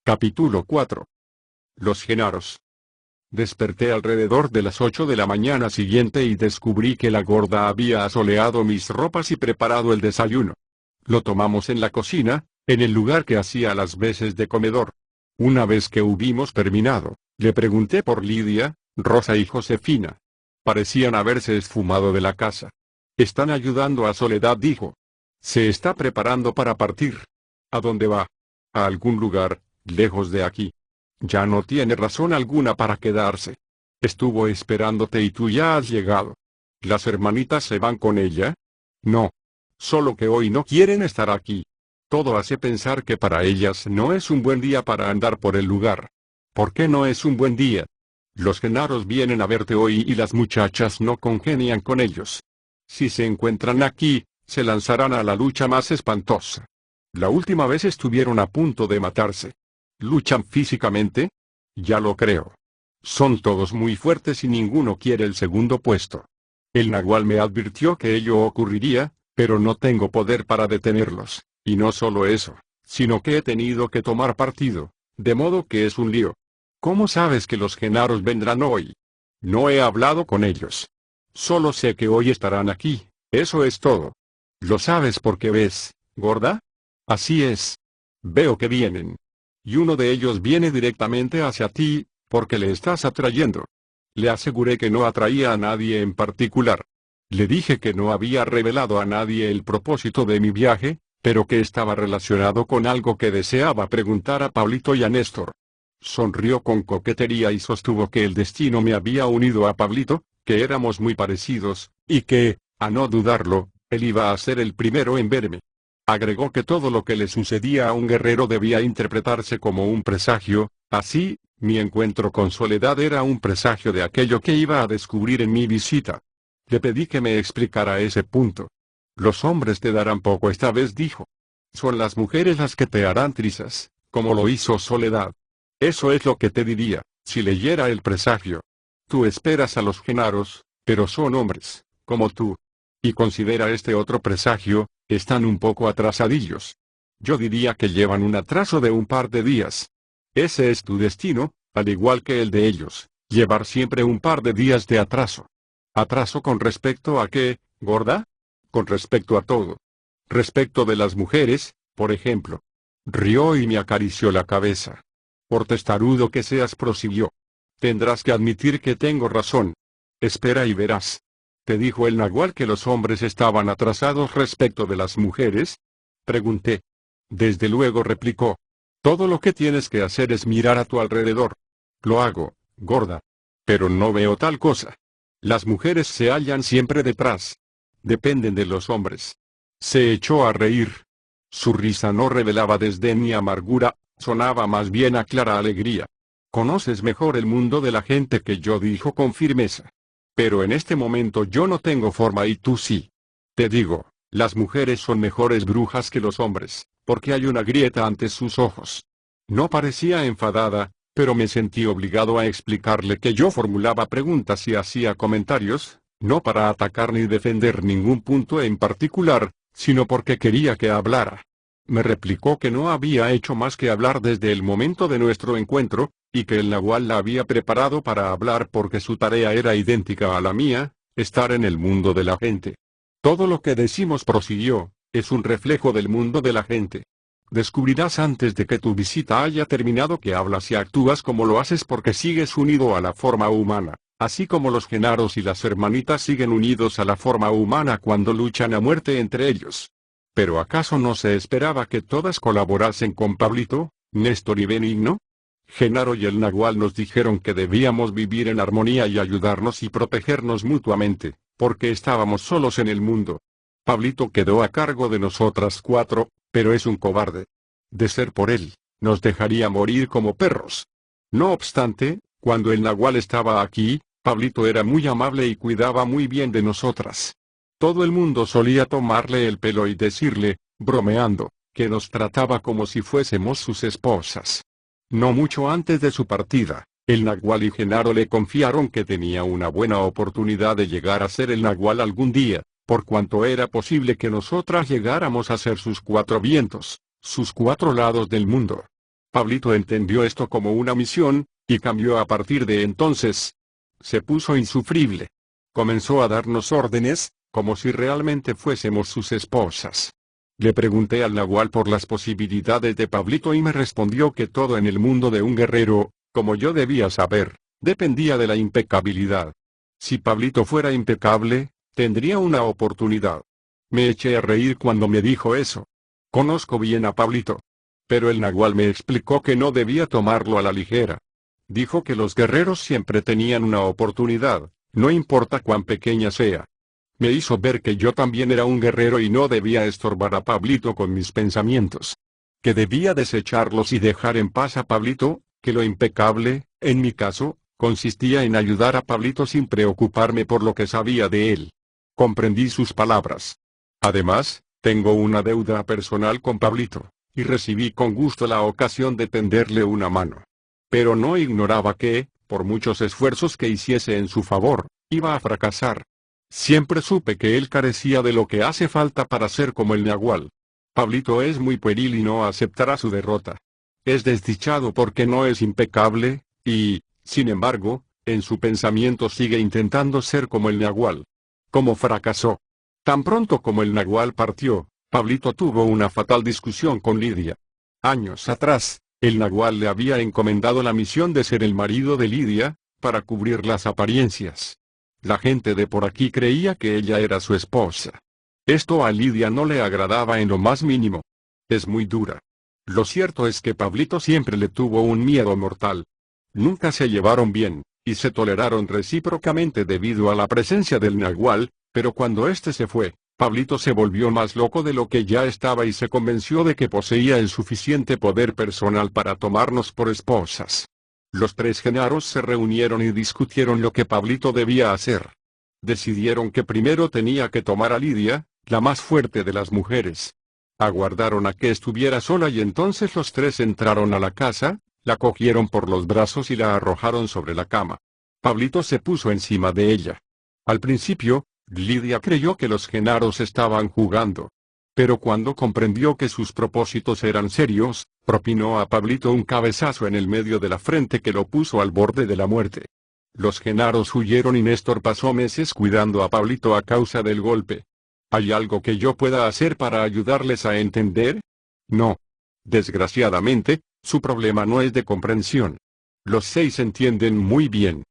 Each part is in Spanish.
Capítulo 4. Los Genaros. Desperté alrededor de las 8 de la mañana siguiente y descubrí que la gorda había asoleado mis ropas y preparado el desayuno. Lo tomamos en la cocina, en el lugar que hacía las veces de comedor. Una vez que hubimos terminado, le pregunté por Lidia, Rosa y Josefina. Parecían haberse esfumado de la casa. Están ayudando a Soledad, dijo. Se está preparando para partir. ¿A dónde va? A algún lugar, lejos de aquí. Ya no tiene razón alguna para quedarse. Estuvo esperándote y tú ya has llegado. ¿Las hermanitas se van con ella? No. Solo que hoy no quieren estar aquí. Todo hace pensar que para ellas no es un buen día para andar por el lugar. ¿Por qué no es un buen día? Los Genaros vienen a verte hoy y las muchachas no congenian con ellos. Si se encuentran aquí, se lanzarán a la lucha más espantosa. La última vez estuvieron a punto de matarse. ¿Luchan físicamente? Ya lo creo. Son todos muy fuertes y ninguno quiere el segundo puesto. El Nahual me advirtió que ello ocurriría, pero no tengo poder para detenerlos, y no solo eso, sino que he tenido que tomar partido, de modo que es un lío. ¿Cómo sabes que los Genaros vendrán hoy? No he hablado con ellos. Solo sé que hoy estarán aquí, eso es todo. ¿Lo sabes porque ves, gorda? Así es. Veo que vienen. Y uno de ellos viene directamente hacia ti, porque le estás atrayendo. Le aseguré que no atraía a nadie en particular. Le dije que no había revelado a nadie el propósito de mi viaje, pero que estaba relacionado con algo que deseaba preguntar a Pablito y a Néstor. Sonrió con coquetería y sostuvo que el destino me había unido a Pablito, que éramos muy parecidos, y que, a no dudarlo, él iba a ser el primero en verme. Agregó que todo lo que le sucedía a un guerrero debía interpretarse como un presagio, así, mi encuentro con Soledad era un presagio de aquello que iba a descubrir en mi visita. Le pedí que me explicara ese punto. Los hombres te darán poco esta vez, dijo. Son las mujeres las que te harán trizas, como lo hizo Soledad. Eso es lo que te diría, si leyera el presagio. Tú esperas a los Genaros, pero son hombres, como tú. Y considera este otro presagio, están un poco atrasadillos. Yo diría que llevan un atraso de un par de días. Ese es tu destino, al igual que el de ellos, llevar siempre un par de días de atraso. ¿Atraso con respecto a qué, gorda? Con respecto a todo. Respecto de las mujeres, por ejemplo. Rió y me acarició la cabeza. Por testarudo que seas, prosiguió. Tendrás que admitir que tengo razón. Espera y verás. ¿Te dijo el Nahual que los hombres estaban atrasados respecto de las mujeres? Pregunté. Desde luego, replicó. Todo lo que tienes que hacer es mirar a tu alrededor. Lo hago, gorda. Pero no veo tal cosa. Las mujeres se hallan siempre detrás. Dependen de los hombres. Se echó a reír. Su risa no revelaba desdén ni amargura, sonaba más bien a clara alegría. Conoces mejor el mundo de la gente que yo, dijo con firmeza. Pero en este momento yo no tengo forma y tú sí. Te digo, las mujeres son mejores brujas que los hombres, porque hay una grieta ante sus ojos. No parecía enfadada, pero me sentí obligado a explicarle que yo formulaba preguntas y hacía comentarios, no para atacar ni defender ningún punto en particular, sino porque quería que hablara. Me replicó que no había hecho más que hablar desde el momento de nuestro encuentro, y que el Nahual la había preparado para hablar porque su tarea era idéntica a la mía, estar en el mundo de la gente. Todo lo que decimos, prosiguió, es un reflejo del mundo de la gente. Descubrirás antes de que tu visita haya terminado que hablas y actúas como lo haces porque sigues unido a la forma humana, así como los Genaros y las hermanitas siguen unidos a la forma humana cuando luchan a muerte entre ellos. ¿Pero acaso no se esperaba que todas colaborasen con Pablito, Néstor y Benigno? Genaro y el Nahual nos dijeron que debíamos vivir en armonía y ayudarnos y protegernos mutuamente, porque estábamos solos en el mundo. Pablito quedó a cargo de nosotras 4, pero es un cobarde. De ser por él, nos dejaría morir como perros. No obstante, cuando el Nahual estaba aquí, Pablito era muy amable y cuidaba muy bien de nosotras. Todo el mundo solía tomarle el pelo y decirle, bromeando, que nos trataba como si fuésemos sus esposas. No mucho antes de su partida, el Nahual y Genaro le confiaron que tenía una buena oportunidad de llegar a ser el Nahual algún día, por cuanto era posible que nosotras llegáramos a ser sus 4 vientos, sus 4 lados del mundo. Pablito entendió esto como una misión, y cambió a partir de entonces. Se puso insufrible. Comenzó a darnos órdenes, como si realmente fuésemos sus esposas. Le pregunté al nahual por las posibilidades de Pablito y me respondió que todo en el mundo de un guerrero, como yo debía saber, dependía de la impecabilidad. Si Pablito fuera impecable, tendría una oportunidad. Me eché a reír cuando me dijo eso. Conozco bien a Pablito. Pero el nahual me explicó que no debía tomarlo a la ligera. Dijo que los guerreros siempre tenían una oportunidad, no importa cuán pequeña sea. Me hizo ver que yo también era un guerrero y no debía estorbar a Pablito con mis pensamientos. Que debía desecharlos y dejar en paz a Pablito, que lo impecable, en mi caso, consistía en ayudar a Pablito sin preocuparme por lo que sabía de él. Comprendí sus palabras. Además, tengo una deuda personal con Pablito, y recibí con gusto la ocasión de tenderle una mano. Pero no ignoraba que, por muchos esfuerzos que hiciese en su favor, iba a fracasar. Siempre supe que él carecía de lo que hace falta para ser como el nahual. Pablito es muy pueril y no aceptará su derrota. Es desdichado porque no es impecable, y, sin embargo, en su pensamiento sigue intentando ser como el nahual. ¿Cómo fracasó? Tan pronto como el nahual partió, Pablito tuvo una fatal discusión con Lidia. Años atrás, el nahual le había encomendado la misión de ser el marido de Lidia, para cubrir las apariencias. La gente de por aquí creía que ella era su esposa. Esto a Lidia no le agradaba en lo más mínimo. Es muy dura. Lo cierto es que Pablito siempre le tuvo un miedo mortal. Nunca se llevaron bien, y se toleraron recíprocamente debido a la presencia del nahual, pero cuando éste se fue, Pablito se volvió más loco de lo que ya estaba y se convenció de que poseía el suficiente poder personal para tomarnos por esposas. Los tres genaros se reunieron y discutieron lo que Pablito debía hacer. Decidieron que primero tenía que tomar a Lidia, la más fuerte de las mujeres. Aguardaron a que estuviera sola y entonces los tres entraron a la casa, la cogieron por los brazos y la arrojaron sobre la cama. Pablito se puso encima de ella. Al principio, Lidia creyó que los genaros estaban jugando. Pero cuando comprendió que sus propósitos eran serios, propinó a Pablito un cabezazo en el medio de la frente que lo puso al borde de la muerte. Los genaros huyeron y Néstor pasó meses cuidando a Pablito a causa del golpe. ¿Hay algo que yo pueda hacer para ayudarles a entender? No. Desgraciadamente, su problema no es de comprensión. Los 6 entienden muy bien.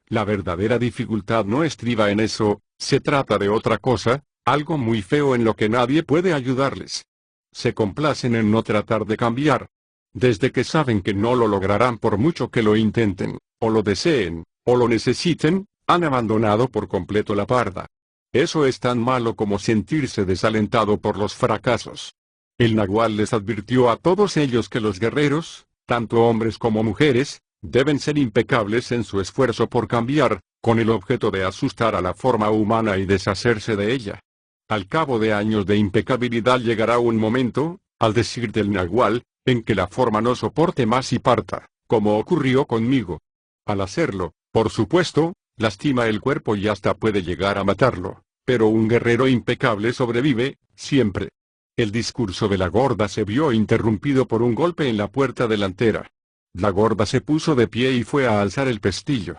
La verdadera dificultad no estriba en eso, se trata de otra cosa, algo muy feo en lo que nadie puede ayudarles. Se complacen en no tratar de cambiar. Desde que saben que no lo lograrán por mucho que lo intenten, o lo deseen, o lo necesiten, han abandonado por completo la parda. Eso es tan malo como sentirse desalentado por los fracasos. El nahual les advirtió a todos ellos que los guerreros, tanto hombres como mujeres, deben ser impecables en su esfuerzo por cambiar, con el objeto de asustar a la forma humana y deshacerse de ella. Al cabo de años de impecabilidad llegará un momento, al decir del nahual, en que la forma no soporte más y parta, como ocurrió conmigo. Al hacerlo, por supuesto, lastima el cuerpo y hasta puede llegar a matarlo, pero un guerrero impecable sobrevive, siempre. El discurso de la gorda se vio interrumpido por un golpe en la puerta delantera. La gorda se puso de pie y fue a alzar el pestillo.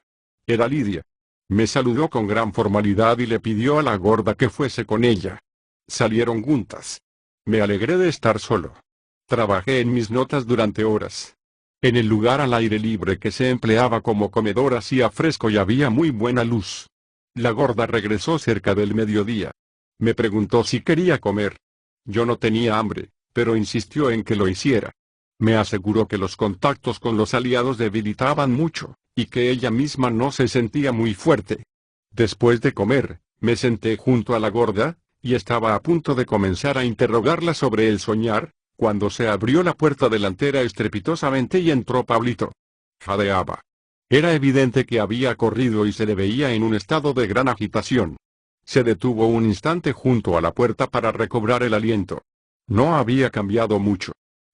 Era Lidia. Me saludó con gran formalidad y le pidió a la gorda que fuese con ella. Salieron juntas. Me alegré de estar solo. Trabajé en mis notas durante horas. En el lugar al aire libre que se empleaba como comedor hacía fresco y había muy buena luz. La gorda regresó cerca del mediodía. Me preguntó si quería comer. Yo no tenía hambre, pero insistió en que lo hiciera. Me aseguró que los contactos con los aliados debilitaban mucho, y que ella misma no se sentía muy fuerte. Después de comer, me senté junto a la gorda, y estaba a punto de comenzar a interrogarla sobre el soñar, cuando se abrió la puerta delantera estrepitosamente y entró Pablito. Jadeaba. Era evidente que había corrido y se le veía en un estado de gran agitación. Se detuvo un instante junto a la puerta para recobrar el aliento. No había cambiado mucho.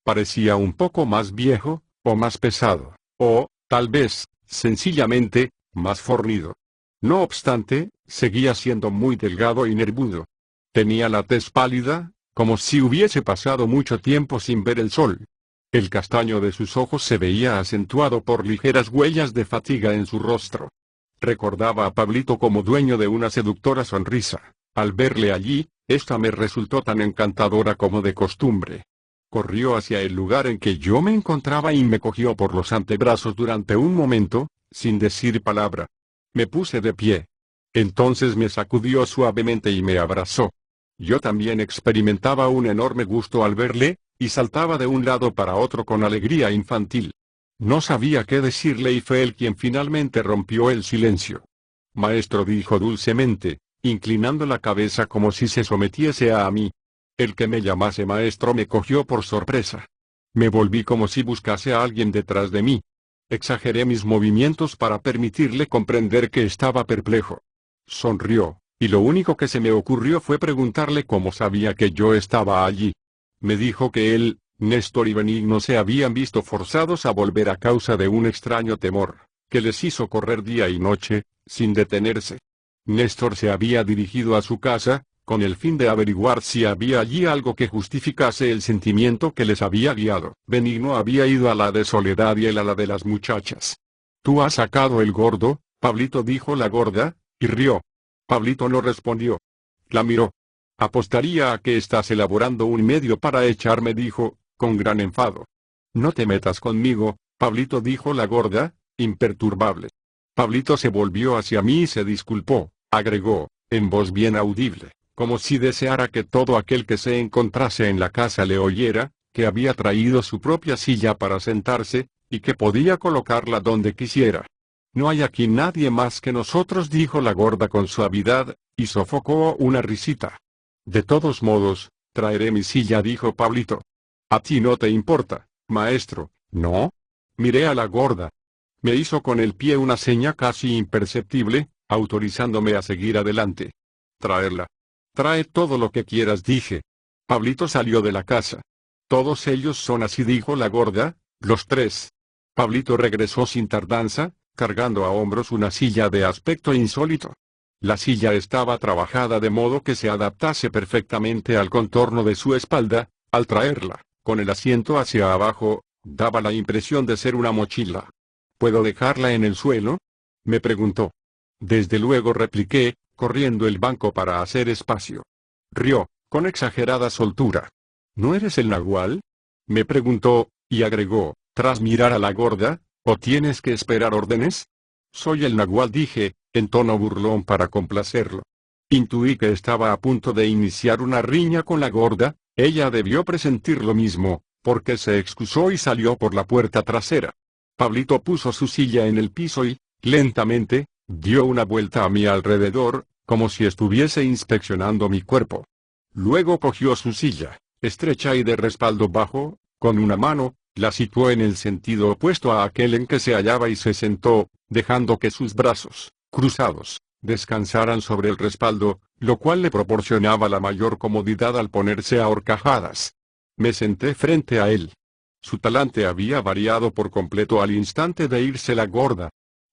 Parecía un poco más viejo, o más pesado, o, tal vez, sencillamente, más fornido. No obstante, seguía siendo muy delgado y nervudo. Tenía la tez pálida, como si hubiese pasado mucho tiempo sin ver el sol. El castaño de sus ojos se veía acentuado por ligeras huellas de fatiga en su rostro. Recordaba a Pablito como dueño de una seductora sonrisa. Al verle allí, esta me resultó tan encantadora como de costumbre. Corrió hacia el lugar en que yo me encontraba y me cogió por los antebrazos durante un momento, sin decir palabra. Me puse de pie. Entonces me sacudió suavemente y me abrazó. Yo también experimentaba un enorme gusto al verle, y saltaba de un lado para otro con alegría infantil. No sabía qué decirle y fue él quien finalmente rompió el silencio. Maestro, dijo dulcemente, inclinando la cabeza como si se sometiese a mí. El que me llamase maestro me cogió por sorpresa. Me volví como si buscase a alguien detrás de mí. Exageré mis movimientos para permitirle comprender que estaba perplejo. Sonrió, y lo único que se me ocurrió fue preguntarle cómo sabía que yo estaba allí. Me dijo que él, Néstor y Benigno se habían visto forzados a volver a causa de un extraño temor, que les hizo correr día y noche, sin detenerse. Néstor se había dirigido a su casa, con el fin de averiguar si había allí algo que justificase el sentimiento que les había guiado. Benigno había ido a la de Soledad y él a la de las muchachas. «¿Tú has sacado el gordo, Pablito?», dijo la gorda, y rió. Pablito no respondió. La miró. «Apostaría a que estás elaborando un medio para echarme», dijo, con gran enfado. «No te metas conmigo, Pablito», dijo la gorda, imperturbable. Pablito se volvió hacia mí y se disculpó, agregó, en voz bien audible, como si deseara que todo aquel que se encontrase en la casa le oyera, que había traído su propia silla para sentarse, y que podía colocarla donde quisiera. «No hay aquí nadie más que nosotros», dijo la gorda con suavidad, y sofocó una risita. «De todos modos, traeré mi silla», dijo Pablito. «¿A ti no te importa, maestro, no?». Miré a la gorda. Me hizo con el pie una seña casi imperceptible, autorizándome a seguir adelante. «Traerla. Trae todo lo que quieras», dije. Pablito salió de la casa. «Todos ellos son así», dijo la gorda, «los tres». Pablito regresó sin tardanza, cargando a hombros una silla de aspecto insólito. La silla estaba trabajada de modo que se adaptase perfectamente al contorno de su espalda. Al traerla, con el asiento hacia abajo, daba la impresión de ser una mochila. «¿Puedo dejarla en el suelo?», me preguntó. «Desde luego», repliqué, corriendo el banco para hacer espacio. Rió, con exagerada soltura. «¿No eres el nahual?», me preguntó, y agregó, tras mirar a la gorda, «¿o tienes que esperar órdenes?». «Soy el nahual», dije, en tono burlón para complacerlo. Intuí que estaba a punto de iniciar una riña con la gorda. Ella debió presentir lo mismo, porque se excusó y salió por la puerta trasera. Pablito puso su silla en el piso y, lentamente, dio una vuelta a mi alrededor, como si estuviese inspeccionando mi cuerpo. Luego cogió su silla, estrecha y de respaldo bajo, con una mano, la situó en el sentido opuesto a aquel en que se hallaba y se sentó, dejando que sus brazos, cruzados, descansaran sobre el respaldo, lo cual le proporcionaba la mayor comodidad al ponerse a horcajadas. Me senté frente a él. Su talante había variado por completo al instante de irse la gorda.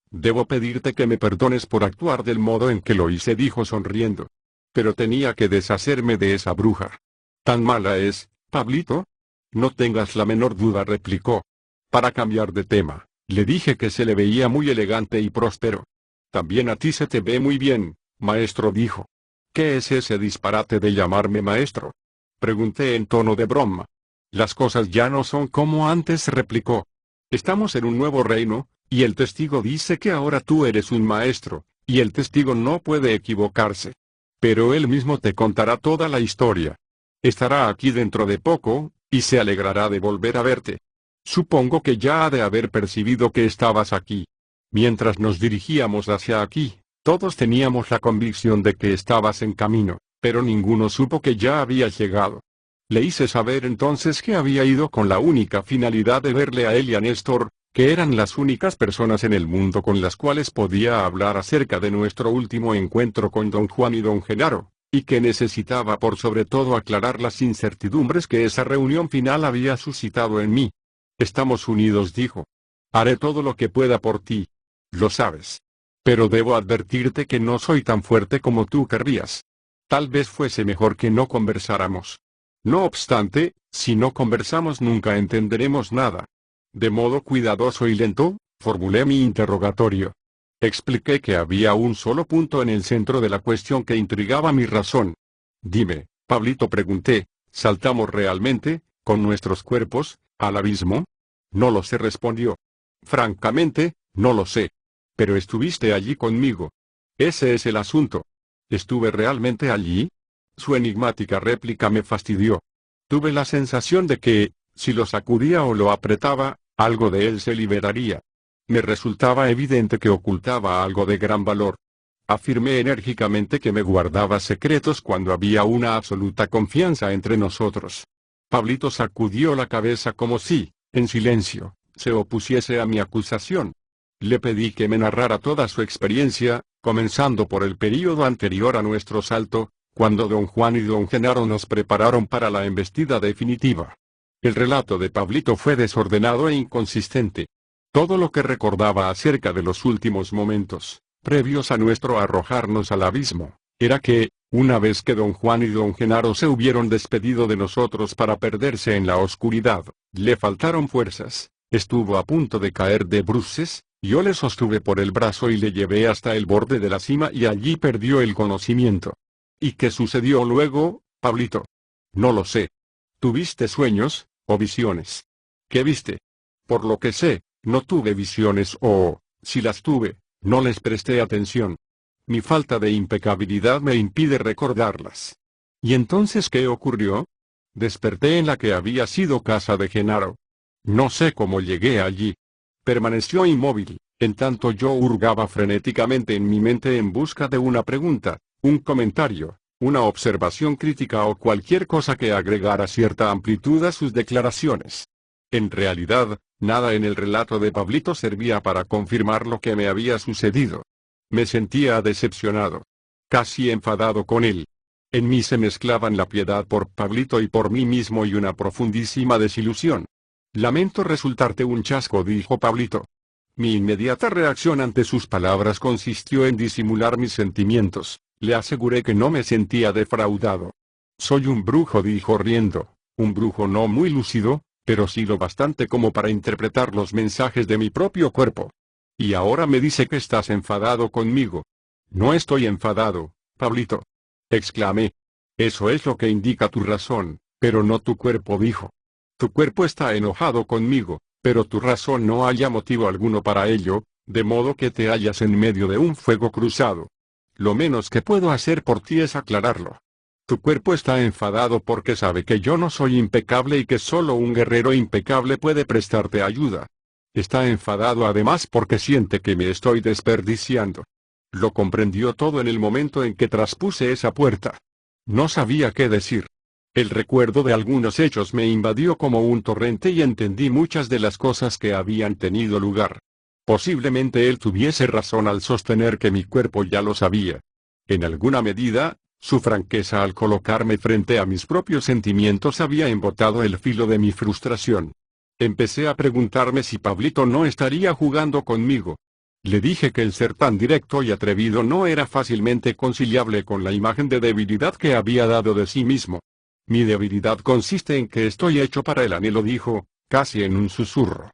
«Debo pedirte que me perdones por actuar del modo en que lo hice», dijo sonriendo. «Pero tenía que deshacerme de esa bruja». «¿Tan mala es, Pablito?». «No tengas la menor duda», replicó. Para cambiar de tema, le dije que se le veía muy elegante y próspero. «También a ti se te ve muy bien, maestro», dijo. «¿Qué es ese disparate de llamarme maestro?», pregunté en tono de broma. «Las cosas ya no son como antes», replicó. «Estamos en un nuevo reino, y el testigo dice que ahora tú eres un maestro, y el testigo no puede equivocarse. Pero él mismo te contará toda la historia. Estará aquí dentro de poco, y se alegrará de volver a verte. Supongo que ya ha de haber percibido que estabas aquí. Mientras nos dirigíamos hacia aquí, todos teníamos la convicción de que estabas en camino, pero ninguno supo que ya habías llegado. Le hice saber entonces que había ido con la única finalidad de verle a él y a Néstor, que eran las únicas personas en el mundo con las cuales podía hablar acerca de nuestro último encuentro con don Juan y don Genaro, y que necesitaba por sobre todo aclarar las incertidumbres que esa reunión final había suscitado en mí. «Estamos unidos», dijo. «Haré todo lo que pueda por ti. Lo sabes. Pero debo advertirte que no soy tan fuerte como tú querrías. Tal vez fuese mejor que no conversáramos». No obstante, si no conversamos nunca entenderemos nada. De modo cuidadoso y lento, formulé mi interrogatorio. Expliqué que había un solo punto en el centro de la cuestión que intrigaba mi razón. Dime, Pablito, pregunté, ¿saltamos realmente, con nuestros cuerpos, al abismo? No lo sé, respondió. Francamente, no lo sé. Pero estuviste allí conmigo. Ese es el asunto. ¿Estuve realmente allí? Su enigmática réplica me fastidió. Tuve la sensación de que, si lo sacudía o lo apretaba, algo de él se liberaría. Me resultaba evidente que ocultaba algo de gran valor. Afirmé enérgicamente que me guardaba secretos cuando había una absoluta confianza entre nosotros. Pablito sacudió la cabeza como si, en silencio, se opusiese a mi acusación. Le pedí que me narrara toda su experiencia, comenzando por el período anterior a nuestro salto, cuando don Juan y don Genaro nos prepararon para la embestida definitiva. El relato de Pablito fue desordenado e inconsistente. Todo lo que recordaba acerca de los últimos momentos, previos a nuestro arrojarnos al abismo, era que, una vez que don Juan y don Genaro se hubieron despedido de nosotros para perderse en la oscuridad, le faltaron fuerzas, estuvo a punto de caer de bruces, yo le sostuve por el brazo y le llevé hasta el borde de la cima y allí perdió el conocimiento. ¿Y qué sucedió luego, Pablito? No lo sé. ¿Tuviste sueños, o visiones? ¿Qué viste? Por lo que sé, no tuve visiones o, si las tuve, no les presté atención. Mi falta de impecabilidad me impide recordarlas. ¿Y entonces qué ocurrió? Desperté en la que había sido casa de Genaro. No sé cómo llegué allí. Permaneció inmóvil, en tanto yo hurgaba frenéticamente en mi mente en busca de una pregunta, un comentario, una observación crítica o cualquier cosa que agregara cierta amplitud a sus declaraciones. En realidad, nada en el relato de Pablito servía para confirmar lo que me había sucedido. Me sentía decepcionado, casi enfadado con él. En mí se mezclaban la piedad por Pablito y por mí mismo y una profundísima desilusión. Lamento resultarte un chasco, dijo Pablito. Mi inmediata reacción ante sus palabras consistió en disimular mis sentimientos. Le aseguré que no me sentía defraudado. Soy un brujo, dijo riendo, un brujo no muy lúcido, pero sí lo bastante como para interpretar los mensajes de mi propio cuerpo. Y ahora me dice que estás enfadado conmigo. No estoy enfadado, Pablito, exclamé. Eso es lo que indica tu razón, pero no tu cuerpo, dijo. Tu cuerpo está enojado conmigo, pero tu razón no halla motivo alguno para ello, de modo que te hallas en medio de un fuego cruzado. Lo menos que puedo hacer por ti es aclararlo. Tu cuerpo está enfadado porque sabe que yo no soy impecable y que solo un guerrero impecable puede prestarte ayuda. Está enfadado además porque siente que me estoy desperdiciando. Lo comprendió todo en el momento en que traspuse esa puerta. No sabía qué decir. El recuerdo de algunos hechos me invadió como un torrente y entendí muchas de las cosas que habían tenido lugar. Posiblemente él tuviese razón al sostener que mi cuerpo ya lo sabía. En alguna medida, su franqueza al colocarme frente a mis propios sentimientos había embotado el filo de mi frustración. Empecé a preguntarme si Pablito no estaría jugando conmigo. Le dije que el ser tan directo y atrevido no era fácilmente conciliable con la imagen de debilidad que había dado de sí mismo. Mi debilidad consiste en que estoy hecho para el anhelo, dijo, casi en un susurro.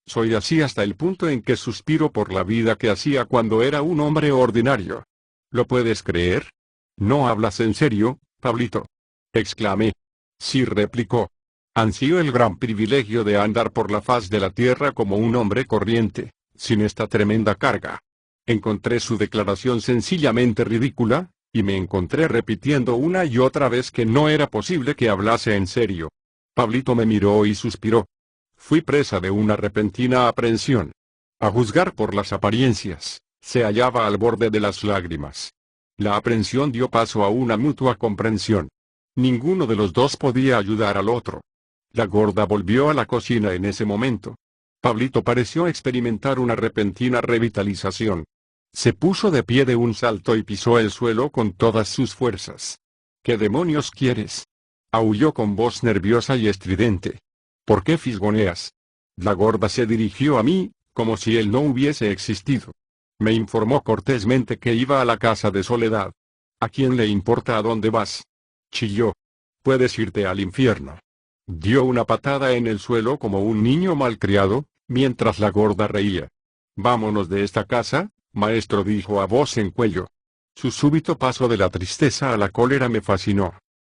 Soy así hasta el punto en que suspiro por la vida que hacía cuando era un hombre ordinario. ¿Lo puedes creer? ¿No hablas en serio, Pablito? Exclamé. Sí, replicó. Ansío el gran privilegio de andar por la faz de la tierra como un hombre corriente, sin esta tremenda carga. Encontré su declaración sencillamente ridícula, y me encontré repitiendo una y otra vez que no era posible que hablase en serio. Pablito me miró y suspiró. Fui presa de una repentina aprensión. A juzgar por las apariencias, se hallaba al borde de las lágrimas. La aprensión dio paso a una mutua comprensión. Ninguno de los dos podía ayudar al otro. La gorda volvió a la cocina en ese momento. Pablito pareció experimentar una repentina revitalización. Se puso de pie de un salto y pisó el suelo con todas sus fuerzas. ¿Qué demonios quieres? Aulló con voz nerviosa y estridente. ¿Por qué fisgoneas? La gorda se dirigió a mí, como si él no hubiese existido. Me informó cortésmente que iba a la casa de Soledad. ¿A quién le importa a dónde vas? Chilló. Puedes irte al infierno. Dio una patada en el suelo como un niño malcriado, mientras la gorda reía. Vámonos de esta casa, maestro, dijo a voz en cuello. Su súbito paso de la tristeza a la cólera me fascinó.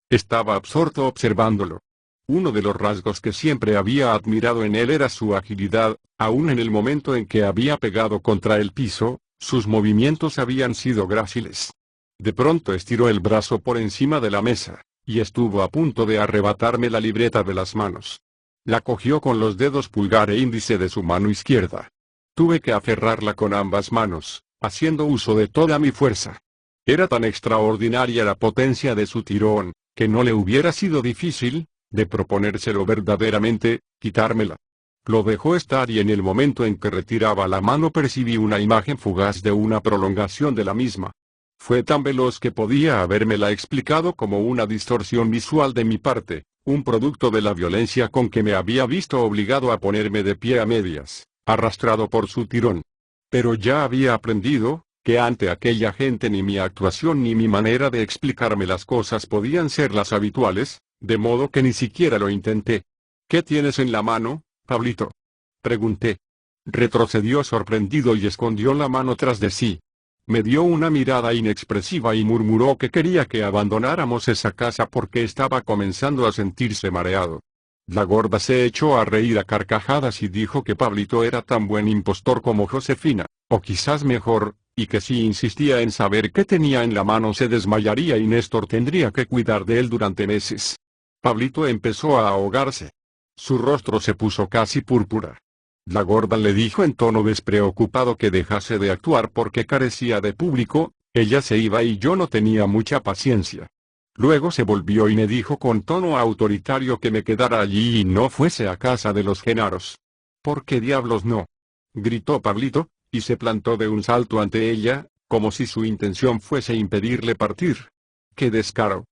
Estaba absorto observándolo. Uno de los rasgos que siempre había admirado en él era su agilidad, aun en el momento en que había pegado contra el piso, sus movimientos habían sido gráciles. De pronto estiró el brazo por encima de la mesa, y estuvo a punto de arrebatarme la libreta de las manos. La cogió con los dedos pulgar e índice de su mano izquierda. Tuve que aferrarla con ambas manos, haciendo uso de toda mi fuerza. Era tan extraordinaria la potencia de su tirón, que no le hubiera sido difícil, de proponérselo verdaderamente, quitármela. Lo dejó estar y en el momento en que retiraba la mano percibí una imagen fugaz de una prolongación de la misma. Fue tan veloz que podía habérmela explicado como una distorsión visual de mi parte, un producto de la violencia con que me había visto obligado a ponerme de pie a medias, arrastrado por su tirón. Pero ya había aprendido, que ante aquella gente ni mi actuación ni mi manera de explicarme las cosas podían ser las habituales, de modo que ni siquiera lo intenté. ¿Qué tienes en la mano, Pablito?, pregunté. Retrocedió sorprendido y escondió la mano tras de sí. Me dio una mirada inexpresiva y murmuró que quería que abandonáramos esa casa porque estaba comenzando a sentirse mareado. La gorda se echó a reír a carcajadas y dijo que Pablito era tan buen impostor como Josefina, o quizás mejor, y que si insistía en saber qué tenía en la mano se desmayaría y Néstor tendría que cuidar de él durante meses. Pablito empezó a ahogarse. Su rostro se puso casi púrpura. La gorda le dijo en tono despreocupado que dejase de actuar porque carecía de público, ella se iba y yo no tenía mucha paciencia. Luego se volvió y me dijo con tono autoritario que me quedara allí y no fuese a casa de los Genaros. ¿Por qué diablos no?, gritó Pablito, y se plantó de un salto ante ella, como si su intención fuese impedirle partir. ¡Qué descaro!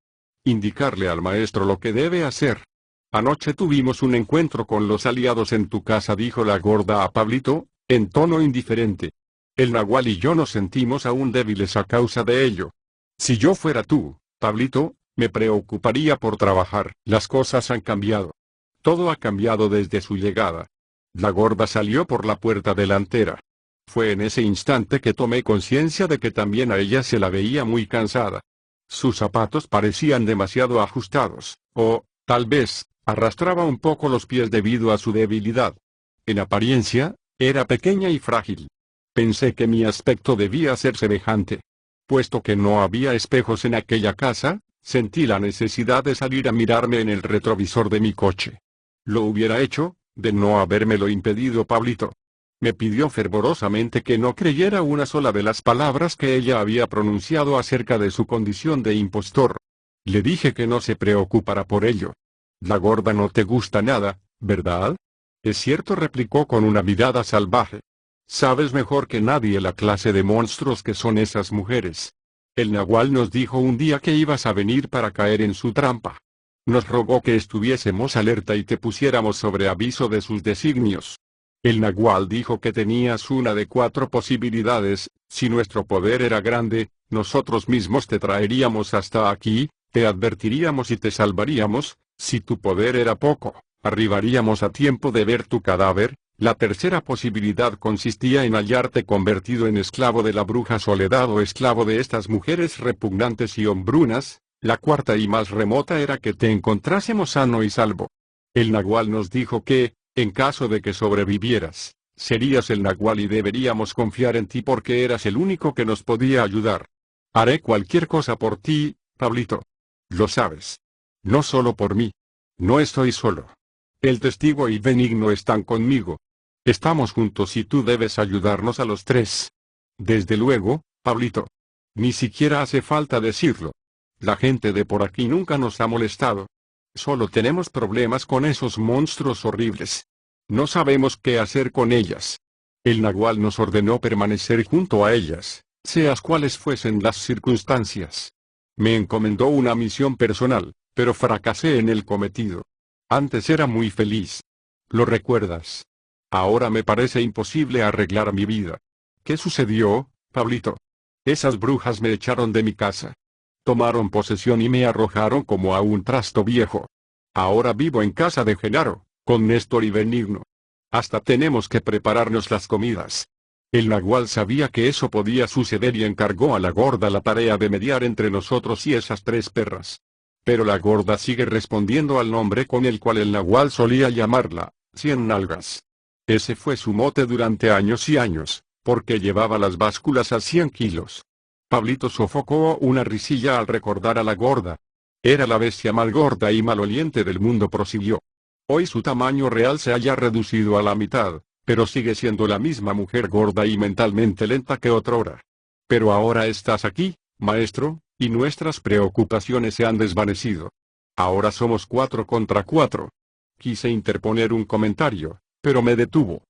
Indicarle al maestro lo que debe hacer. Anoche tuvimos un encuentro con los aliados en tu casa, dijo la gorda a Pablito, en tono indiferente. El nahual y yo nos sentimos aún débiles a causa de ello. Si yo fuera tú, Pablito, me preocuparía por trabajar. Las cosas han cambiado. Todo ha cambiado desde su llegada. La gorda salió por la puerta delantera. Fue en ese instante que tomé conciencia de que también a ella se la veía muy cansada. Sus zapatos parecían demasiado ajustados, o, tal vez, arrastraba un poco los pies debido a su debilidad. En apariencia, era pequeña y frágil. Pensé que mi aspecto debía ser semejante. Puesto que no había espejos en aquella casa, sentí la necesidad de salir a mirarme en el retrovisor de mi coche. Lo hubiera hecho, de no habérmelo impedido Pablito. Me pidió fervorosamente que no creyera una sola de las palabras que ella había pronunciado acerca de su condición de impostor. Le dije que no se preocupara por ello. La gorda no te gusta nada, ¿verdad? Es cierto, replicó con una mirada salvaje. Sabes mejor que nadie la clase de monstruos que son esas mujeres. El nahual nos dijo un día que ibas a venir para caer en su trampa. Nos rogó que estuviésemos alerta y te pusiéramos sobre aviso de sus designios. El nahual dijo que tenías una de 4 posibilidades: si nuestro poder era grande, nosotros mismos te traeríamos hasta aquí, te advertiríamos y te salvaríamos; si tu poder era poco, arribaríamos a tiempo de ver tu cadáver. La tercera posibilidad consistía en hallarte convertido en esclavo de la bruja Soledad o esclavo de estas mujeres repugnantes y hombrunas. La cuarta y más remota era que te encontrásemos sano y salvo. El nahual nos dijo que, en caso de que sobrevivieras, serías el nahual y deberíamos confiar en ti porque eras el único que nos podía ayudar. Haré cualquier cosa por ti, Pablito. Lo sabes. No solo por mí. No estoy solo. El testigo y Benigno están conmigo. Estamos juntos y tú debes ayudarnos a los 3. Desde luego, Pablito. Ni siquiera hace falta decirlo. La gente de por aquí nunca nos ha molestado. Solo tenemos problemas con esos monstruos horribles. No sabemos qué hacer con ellas. El nahual nos ordenó permanecer junto a ellas, seas cuales fuesen las circunstancias. Me encomendó una misión personal, pero fracasé en el cometido. Antes era muy feliz. ¿Lo recuerdas? Ahora me parece imposible arreglar mi vida. ¿Qué sucedió, Pablito? Esas brujas me echaron de mi casa. Tomaron posesión y me arrojaron como a un trasto viejo. Ahora vivo en casa de Genaro, con Néstor y Benigno. Hasta tenemos que prepararnos las comidas. El nagual sabía que eso podía suceder y encargó a la gorda la tarea de mediar entre nosotros y esas tres perras. Pero la gorda sigue respondiendo al nombre con el cual el nagual solía llamarla, Cien Nalgas. Ese fue su mote durante años y años, porque llevaba las básculas a 100 kilos. Pablito sofocó una risilla al recordar a la gorda. Era la bestia mal gorda y maloliente del mundo, prosiguió. Hoy su tamaño real se haya reducido a la mitad, pero sigue siendo la misma mujer gorda y mentalmente lenta que otrora. Pero ahora estás aquí, maestro, y nuestras preocupaciones se han desvanecido. Ahora somos 4 contra 4. Quise interponer un comentario, pero me detuvo.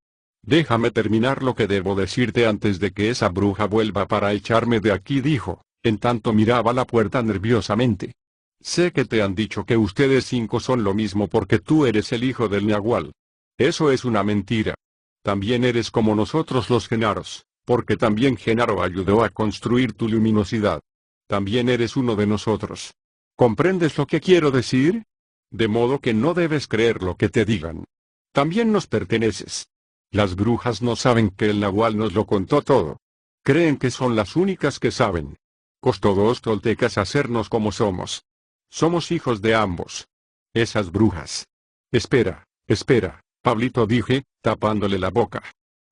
Déjame terminar lo que debo decirte antes de que esa bruja vuelva para echarme de aquí, dijo, en tanto miraba la puerta nerviosamente. Sé que te han dicho que ustedes 5 son lo mismo porque tú eres el hijo del nagual. Eso es una mentira. También eres como nosotros los Genaros, porque también Genaro ayudó a construir tu luminosidad. También eres uno de nosotros. ¿Comprendes lo que quiero decir? De modo que no debes creer lo que te digan. También nos perteneces. Las brujas no saben que el nagual nos lo contó todo. Creen que son las únicas que saben. Costó 2 toltecas hacernos como somos. Somos hijos de ambos. Esas brujas. Espera, Pablito, dije, tapándole la boca.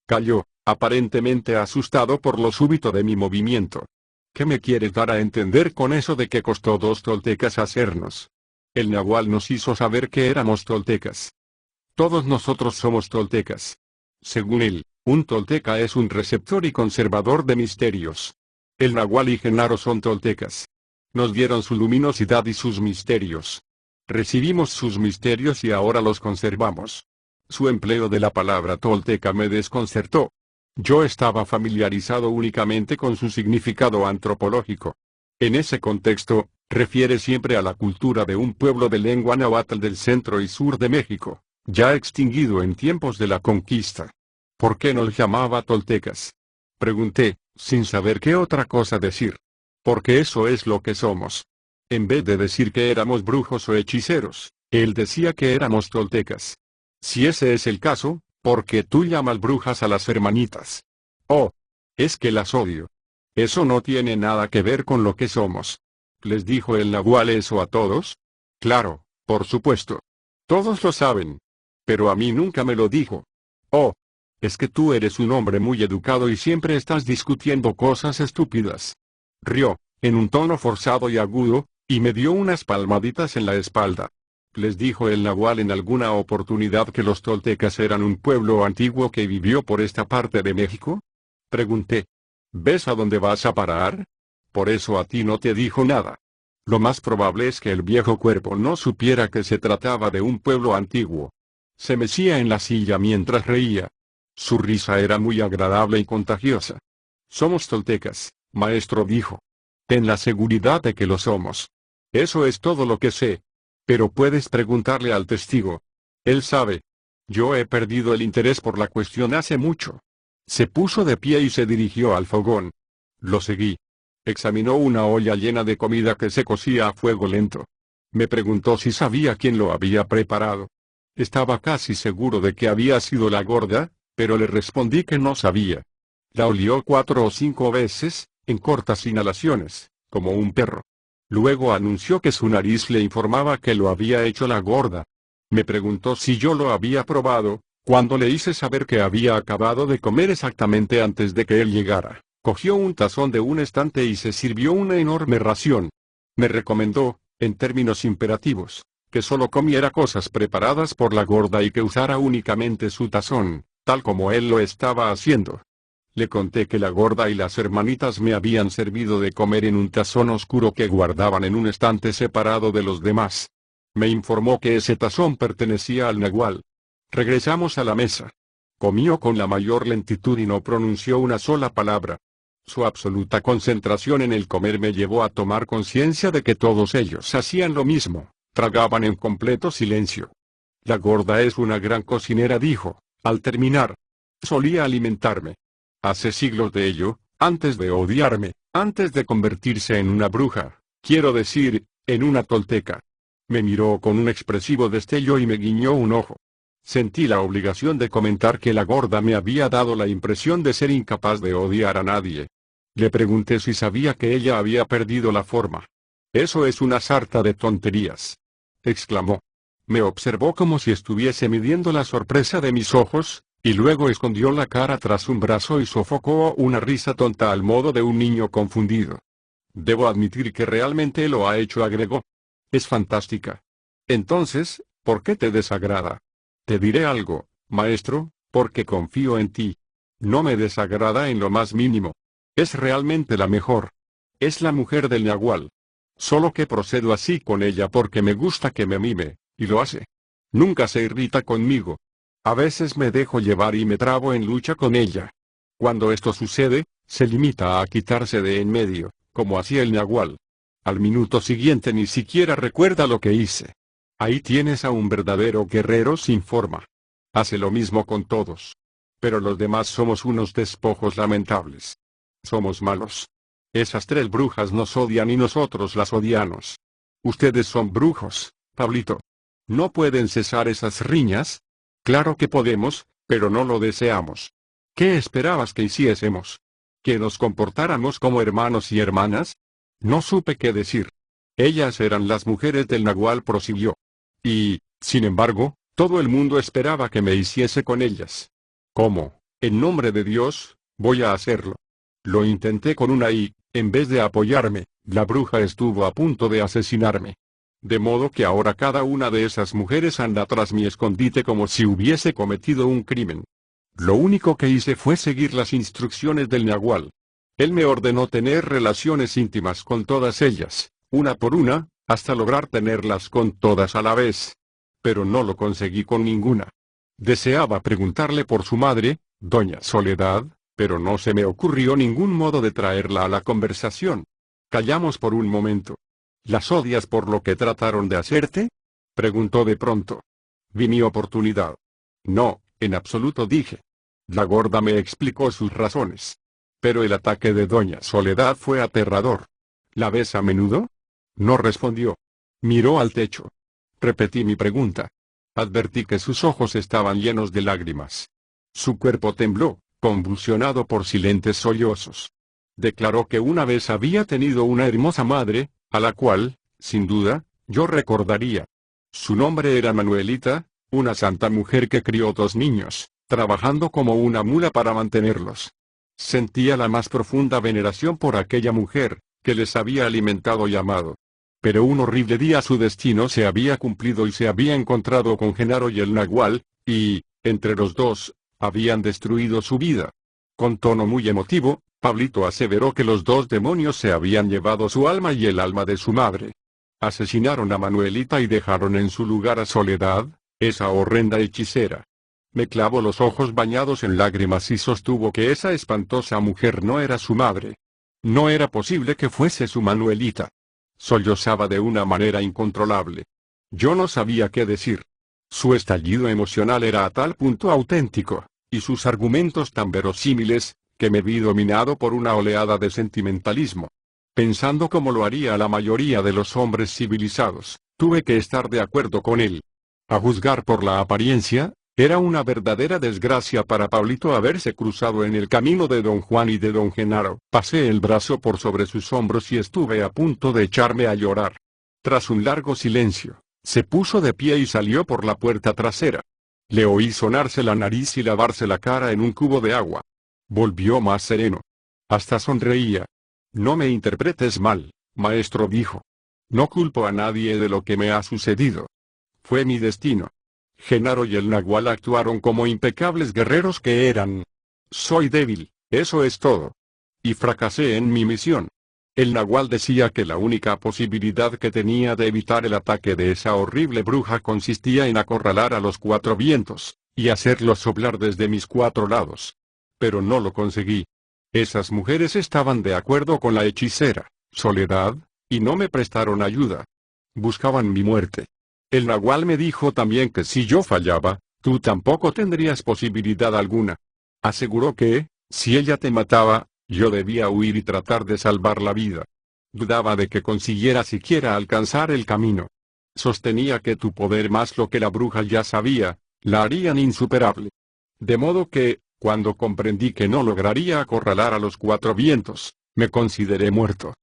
Calló, aparentemente asustado por lo súbito de mi movimiento. ¿Qué me quieres dar a entender con eso de que costó 2 toltecas hacernos? El nagual nos hizo saber que éramos toltecas. Todos nosotros somos toltecas. Según él, un tolteca es un receptor y conservador de misterios. El nagual y Genaro son toltecas. Nos dieron su luminosidad y sus misterios. Recibimos sus misterios y ahora los conservamos. Su empleo de la palabra tolteca me desconcertó. Yo estaba familiarizado únicamente con su significado antropológico. En ese contexto, refiere siempre a la cultura de un pueblo de lengua náhuatl del centro y sur de México, ya extinguido en tiempos de la conquista. ¿Por qué nos llamaba toltecas? Pregunté, sin saber qué otra cosa decir. Porque eso es lo que somos. En vez de decir que éramos brujos o hechiceros, él decía que éramos toltecas. Si ese es el caso, ¿por qué tú llamas brujas a las hermanitas? Oh, es que las odio. Eso no tiene nada que ver con lo que somos. ¿Les dijo el nagual eso a todos? Claro, por supuesto. Todos lo saben. Pero a mí nunca me lo dijo. Oh, es que tú eres un hombre muy educado y siempre estás discutiendo cosas estúpidas. Rió, en un tono forzado y agudo, y me dio unas palmaditas en la espalda. ¿Les dijo el nagual en alguna oportunidad que los toltecas eran un pueblo antiguo que vivió por esta parte de México? Pregunté. ¿Ves a dónde vas a parar? Por eso a ti no te dijo nada. Lo más probable es que el viejo cuerpo no supiera que se trataba de un pueblo antiguo. Se mecía en la silla mientras reía. Su risa era muy agradable y contagiosa. Somos toltecas, maestro, dijo. Ten la seguridad de que lo somos. Eso es todo lo que sé. Pero puedes preguntarle al testigo. Él sabe. Yo he perdido el interés por la cuestión hace mucho. Se puso de pie y se dirigió al fogón. Lo seguí. Examinó una olla llena de comida que se cocía a fuego lento. Me preguntó si sabía quién lo había preparado. Estaba casi seguro de que había sido la gorda, pero le respondí que no sabía. La olió 4 o 5 veces, en cortas inhalaciones, como un perro. Luego anunció que su nariz le informaba que lo había hecho la gorda. Me preguntó si yo lo había probado, cuando le hice saber que había acabado de comer exactamente antes de que él llegara. Cogió un tazón de un estante y se sirvió una enorme ración. Me recomendó, en términos imperativos, que solo comiera cosas preparadas por la gorda y que usara únicamente su tazón, tal como él lo estaba haciendo. Le conté que la gorda y las hermanitas me habían servido de comer en un tazón oscuro que guardaban en un estante separado de los demás. Me informó que ese tazón pertenecía al nagual. Regresamos a la mesa. Comió con la mayor lentitud y no pronunció una sola palabra. Su absoluta concentración en el comer me llevó a tomar conciencia de que todos ellos hacían lo mismo, tragaban en completo silencio. La gorda es una gran cocinera, dijo, al terminar. Solía alimentarme. Hace siglos de ello, antes de odiarme, antes de convertirse en una bruja, Quiero decir, en una tolteca. Me miró con un expresivo destello y me guiñó un ojo. Sentí la obligación de comentar que la gorda me había dado la impresión de ser incapaz de odiar a nadie. Le pregunté si sabía que ella había perdido la forma. «Eso es una sarta de tonterías», exclamó. Me observó como si estuviese midiendo la sorpresa de mis ojos, y luego escondió la cara tras un brazo y sofocó una risa tonta al modo de un niño confundido. «Debo admitir que realmente lo ha hecho», agregó. «Es fantástica». «Entonces, ¿por qué te desagrada?» «Te diré algo, maestro, porque confío en ti. No me desagrada en lo más mínimo. Es realmente la mejor. Es la mujer del Nahual. Solo que procedo así con ella porque me gusta que me mime, y lo hace. Nunca se irrita conmigo. A veces me dejo llevar y me trabo en lucha con ella. Cuando esto sucede, se limita a quitarse de en medio, como hacía el Nahual. Al minuto siguiente ni siquiera recuerda lo que hice. Ahí tienes a un verdadero guerrero sin forma. Hace lo mismo con todos. Pero los demás somos unos despojos lamentables. Somos malos. Esas 3 brujas nos odian y nosotros las odiamos. Ustedes son brujos, Pablito. ¿No pueden cesar esas riñas? Claro que podemos, pero no lo deseamos. ¿Qué esperabas que hiciésemos? ¿Que nos comportáramos como hermanos y hermanas? No supe qué decir. Ellas eran las mujeres del Nahual, prosiguió. Y, sin embargo, todo el mundo esperaba que me hiciese con ellas. ¿Cómo, en nombre de Dios, voy a hacerlo? Lo intenté con una y, en vez de apoyarme, la bruja estuvo a punto de asesinarme. De modo que ahora cada una de esas mujeres anda tras mi escondite como si hubiese cometido un crimen. Lo único que hice fue seguir las instrucciones del Nahual. Él me ordenó tener relaciones íntimas con todas ellas, una por una, hasta lograr tenerlas con todas a la vez. Pero no lo conseguí con ninguna. Deseaba preguntarle por su madre, doña Soledad, pero no se me ocurrió ningún modo de traerla a la conversación. Callamos por un momento. ¿Las odias por lo que trataron de hacerte?, preguntó de pronto. Vi mi oportunidad. No, en absoluto, dije. La gorda me explicó sus razones. Pero el ataque de doña Soledad fue aterrador. ¿La ves a menudo? No respondió. Miró al techo. Repetí mi pregunta. Advertí que sus ojos estaban llenos de lágrimas. Su cuerpo tembló, convulsionado por silentes sollozos. Declaró que una vez había tenido una hermosa madre, a la cual, sin duda, yo recordaría. Su nombre era Manuelita, una santa mujer que crió 2 niños, trabajando como una mula para mantenerlos. Sentía la más profunda veneración por aquella mujer, que les había alimentado y amado. Pero un horrible día su destino se había cumplido y se había encontrado con Genaro y el Nahual, y, entre los dos, habían destruido su vida. Con tono muy emotivo, Pablito aseveró que los 2 demonios se habían llevado su alma y el alma de su madre. Asesinaron a Manuelita y dejaron en su lugar a Soledad, esa horrenda hechicera. Me clavó los ojos bañados en lágrimas y sostuvo que esa espantosa mujer no era su madre. No era posible que fuese su Manuelita. Sollozaba de una manera incontrolable. Yo no sabía qué decir. Su estallido emocional era a tal punto auténtico, y sus argumentos tan verosímiles, que me vi dominado por una oleada de sentimentalismo. Pensando como lo haría la mayoría de los hombres civilizados, tuve que estar de acuerdo con él. A juzgar por la apariencia, era una verdadera desgracia para Pablito haberse cruzado en el camino de don Juan y de don Genaro. Pasé el brazo por sobre sus hombros y estuve a punto de echarme a llorar. Tras un largo silencio, se puso de pie y salió por la puerta trasera. Le oí sonarse la nariz y lavarse la cara en un cubo de agua. Volvió más sereno. Hasta sonreía. No me interpretes mal, maestro, dijo. No culpo a nadie de lo que me ha sucedido. Fue mi destino. Genaro y el Nahual actuaron como impecables guerreros que eran. Soy débil, eso es todo. Y fracasé en mi misión. El Nahual decía que la única posibilidad que tenía de evitar el ataque de esa horrible bruja consistía en acorralar a los 4 vientos, y hacerlos soplar desde mis 4 lados. Pero no lo conseguí. Esas mujeres estaban de acuerdo con la hechicera, Soledad, y no me prestaron ayuda. Buscaban mi muerte. El Nahual me dijo también que si yo fallaba, tú tampoco tendrías posibilidad alguna. Aseguró que, si ella te mataba, yo debía huir y tratar de salvar la vida. Dudaba de que consiguiera siquiera alcanzar el camino. Sostenía que tu poder más lo que la bruja ya sabía, la harían insuperable. De modo que, cuando comprendí que no lograría acorralar a los cuatro vientos, me consideré muerto.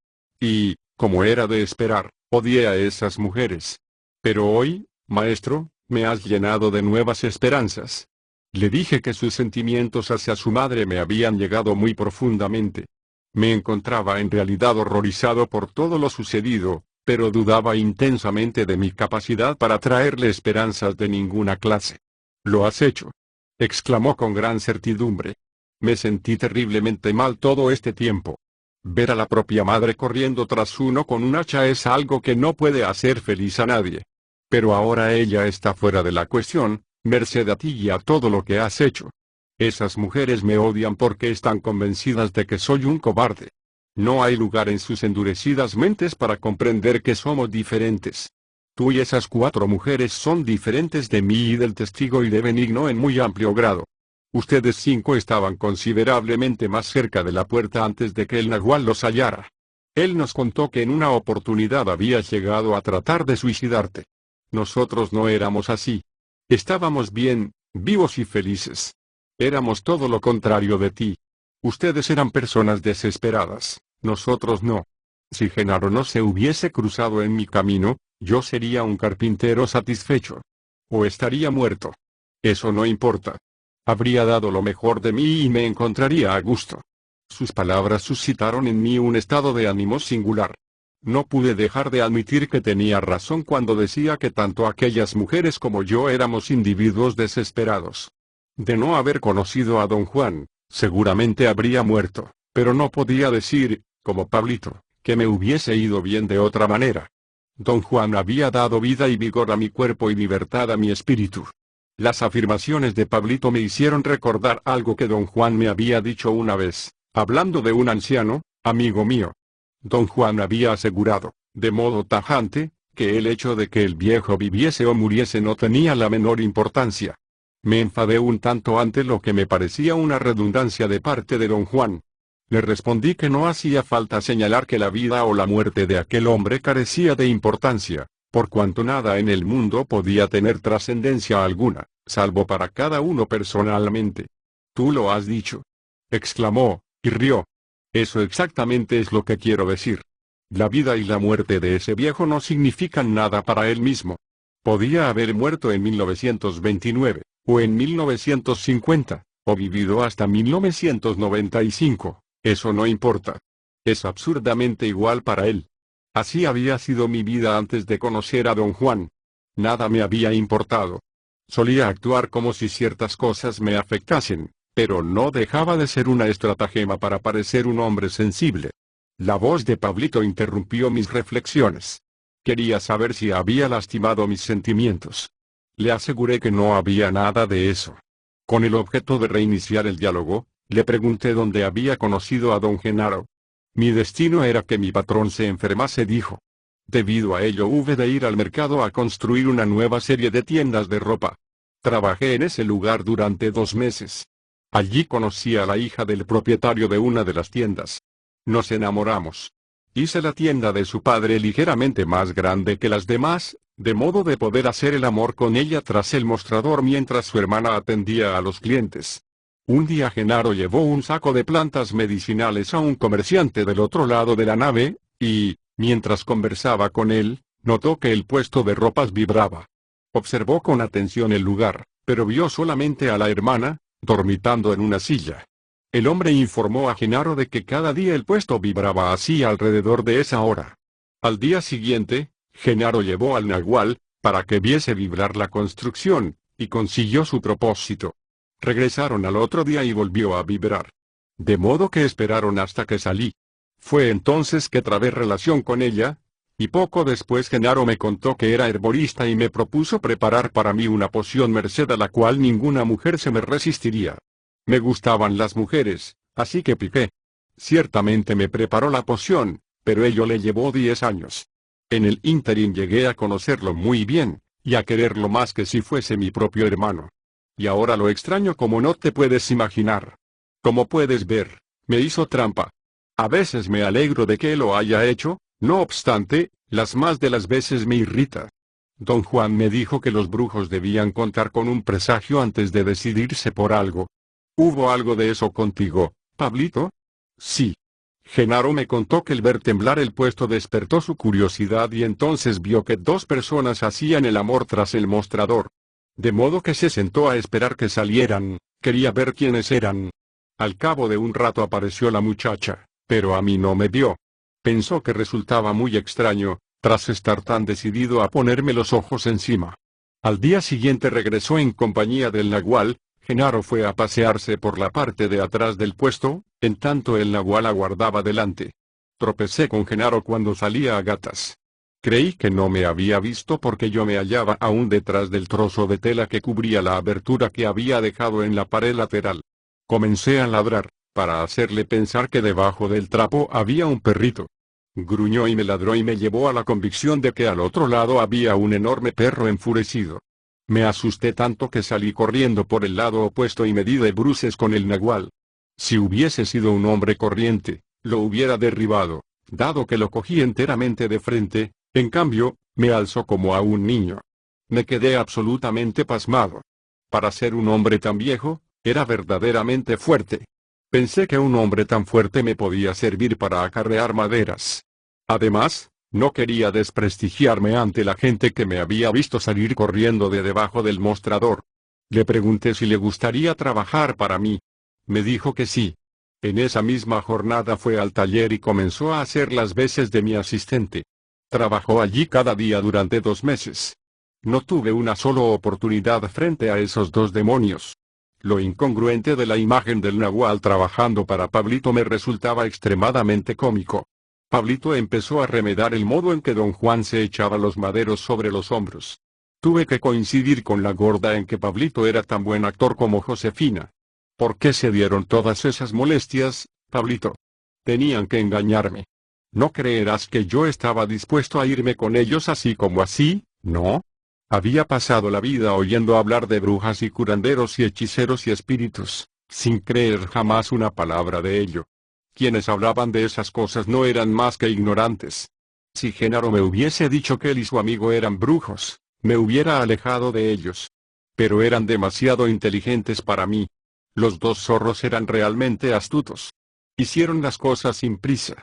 Y, como era de esperar, odié a esas mujeres. Pero hoy, maestro, me has llenado de nuevas esperanzas. Le dije que sus sentimientos hacia su madre me habían llegado muy profundamente. Me encontraba en realidad horrorizado por todo lo sucedido, pero dudaba intensamente de mi capacidad para traerle esperanzas de ninguna clase. «Lo has hecho», exclamó con gran certidumbre. Me sentí terriblemente mal todo este tiempo. Ver a la propia madre corriendo tras uno con un hacha es algo que no puede hacer feliz a nadie. Pero ahora ella está fuera de la cuestión, merced a ti y a todo lo que has hecho. Esas mujeres me odian porque están convencidas de que soy un cobarde. No hay lugar en sus endurecidas mentes para comprender que somos diferentes. Tú y esas cuatro mujeres son diferentes de mí y del testigo y de Benigno en muy amplio grado. Ustedes cinco estaban considerablemente más cerca de la puerta antes de que el nahual los hallara. Él nos contó que en una oportunidad habías llegado a tratar de suicidarte. Nosotros no éramos así. Estábamos bien, vivos y felices. Éramos todo lo contrario de ti. Ustedes eran personas desesperadas, nosotros no. Si Genaro no se hubiese cruzado en mi camino, yo sería un carpintero satisfecho. O estaría muerto. Eso no importa. Habría dado lo mejor de mí y me encontraría a gusto. Sus palabras suscitaron en mí un estado de ánimo singular. No pude dejar de admitir que tenía razón cuando decía que tanto aquellas mujeres como yo éramos individuos desesperados. De no haber conocido a don Juan, seguramente habría muerto, pero no podía decir, como Pablito, que me hubiese ido bien de otra manera. Don Juan había dado vida y vigor a mi cuerpo y libertad a mi espíritu. Las afirmaciones de Pablito me hicieron recordar algo que don Juan me había dicho una vez, hablando de un anciano, amigo mío. Don Juan había asegurado, de modo tajante, que el hecho de que el viejo viviese o muriese no tenía la menor importancia. Me enfadé un tanto ante lo que me parecía una redundancia de parte de don Juan. Le respondí que no hacía falta señalar que la vida o la muerte de aquel hombre carecía de importancia, por cuanto nada en el mundo podía tener trascendencia alguna, salvo para cada uno personalmente. «Tú lo has dicho», exclamó, y rió. «Eso exactamente es lo que quiero decir. La vida y la muerte de ese viejo no significan nada para él mismo. Podía haber muerto en 1929, o en 1950, o vivido hasta 1995, eso no importa. Es absurdamente igual para él. Así había sido mi vida antes de conocer a don Juan. Nada me había importado. Solía actuar como si ciertas cosas me afectasen, pero no dejaba de ser una estratagema para parecer un hombre sensible». La voz de Pablito interrumpió mis reflexiones. Quería saber si había lastimado mis sentimientos. Le aseguré que no había nada de eso. Con el objeto de reiniciar el diálogo, le pregunté dónde había conocido a don Genaro. «Mi destino era que mi patrón se enfermase», dijo. «Debido a ello hube de ir al mercado a construir una nueva serie de tiendas de ropa. Trabajé en ese lugar durante 2 meses. Allí conocí a la hija del propietario de una de las tiendas. Nos enamoramos. Hice la tienda de su padre ligeramente más grande que las demás, de modo de poder hacer el amor con ella tras el mostrador mientras su hermana atendía a los clientes. Un día Genaro llevó un saco de plantas medicinales a un comerciante del otro lado de la nave, y, mientras conversaba con él, notó que el puesto de ropas vibraba. Observó con atención el lugar, pero vio solamente a la hermana, dormitando en una silla. El hombre informó a Genaro de que cada día el puesto vibraba así alrededor de esa hora. Al día siguiente, Genaro llevó al nahual, para que viese vibrar la construcción, y consiguió su propósito. Regresaron al otro día y volvió a vibrar. De modo que esperaron hasta que salí. Fue entonces que trabé relación con ella, y poco después Genaro me contó que era herborista y me propuso preparar para mí una poción merced a la cual ninguna mujer se me resistiría. Me gustaban las mujeres, así que piqué. Ciertamente me preparó la poción, pero ello le llevó 10 años. En el ínterin llegué a conocerlo muy bien, y a quererlo más que si fuese mi propio hermano. Y ahora lo extraño como no te puedes imaginar. Como puedes ver, me hizo trampa. A veces me alegro de que lo haya hecho, no obstante, las más de las veces me irrita. Don Juan me dijo que los brujos debían contar con un presagio antes de decidirse por algo. ¿Hubo algo de eso contigo, Pablito? Sí. Genaro me contó que el ver temblar el puesto despertó su curiosidad y entonces vio que dos personas hacían el amor tras el mostrador. De modo que se sentó a esperar que salieran, quería ver quiénes eran. Al cabo de un rato apareció la muchacha, pero a mí no me vio. Pensó que resultaba muy extraño, tras estar tan decidido a ponerme los ojos encima. Al día siguiente regresó en compañía del nagual. Genaro fue a pasearse por la parte de atrás del puesto, en tanto el nagual aguardaba delante. Tropecé con Genaro cuando salía a gatas. Creí que no me había visto porque yo me hallaba aún detrás del trozo de tela que cubría la abertura que había dejado en la pared lateral. Comencé a ladrar, para hacerle pensar que debajo del trapo había un perrito. Gruñó y me ladró y me llevó a la convicción de que al otro lado había un enorme perro enfurecido. Me asusté tanto que salí corriendo por el lado opuesto y me di de bruces con el nagual. Si hubiese sido un hombre corriente, lo hubiera derribado, dado que lo cogí enteramente de frente, en cambio, me alzó como a un niño. Me quedé absolutamente pasmado. Para ser un hombre tan viejo, era verdaderamente fuerte. Pensé que un hombre tan fuerte me podía servir para acarrear maderas. Además, no quería desprestigiarme ante la gente que me había visto salir corriendo de debajo del mostrador. Le pregunté si le gustaría trabajar para mí. Me dijo que sí. En esa misma jornada fue al taller y comenzó a hacer las veces de mi asistente. Trabajó allí cada día durante 2 meses. No tuve una sola oportunidad frente a esos dos demonios. Lo incongruente de la imagen del nagual trabajando para Pablito me resultaba extremadamente cómico. Pablito empezó a remedar el modo en que don Juan se echaba los maderos sobre los hombros. Tuve que coincidir con la gorda en que Pablito era tan buen actor como Josefina. ¿Por qué se dieron todas esas molestias, Pablito? Tenían que engañarme. No creerás que yo estaba dispuesto a irme con ellos así como así, ¿no? Había pasado la vida oyendo hablar de brujas y curanderos y hechiceros y espíritus, sin creer jamás una palabra de ello. Quienes hablaban de esas cosas no eran más que ignorantes. Si Genaro me hubiese dicho que él y su amigo eran brujos, me hubiera alejado de ellos. Pero eran demasiado inteligentes para mí. Los dos zorros eran realmente astutos. Hicieron las cosas sin prisa.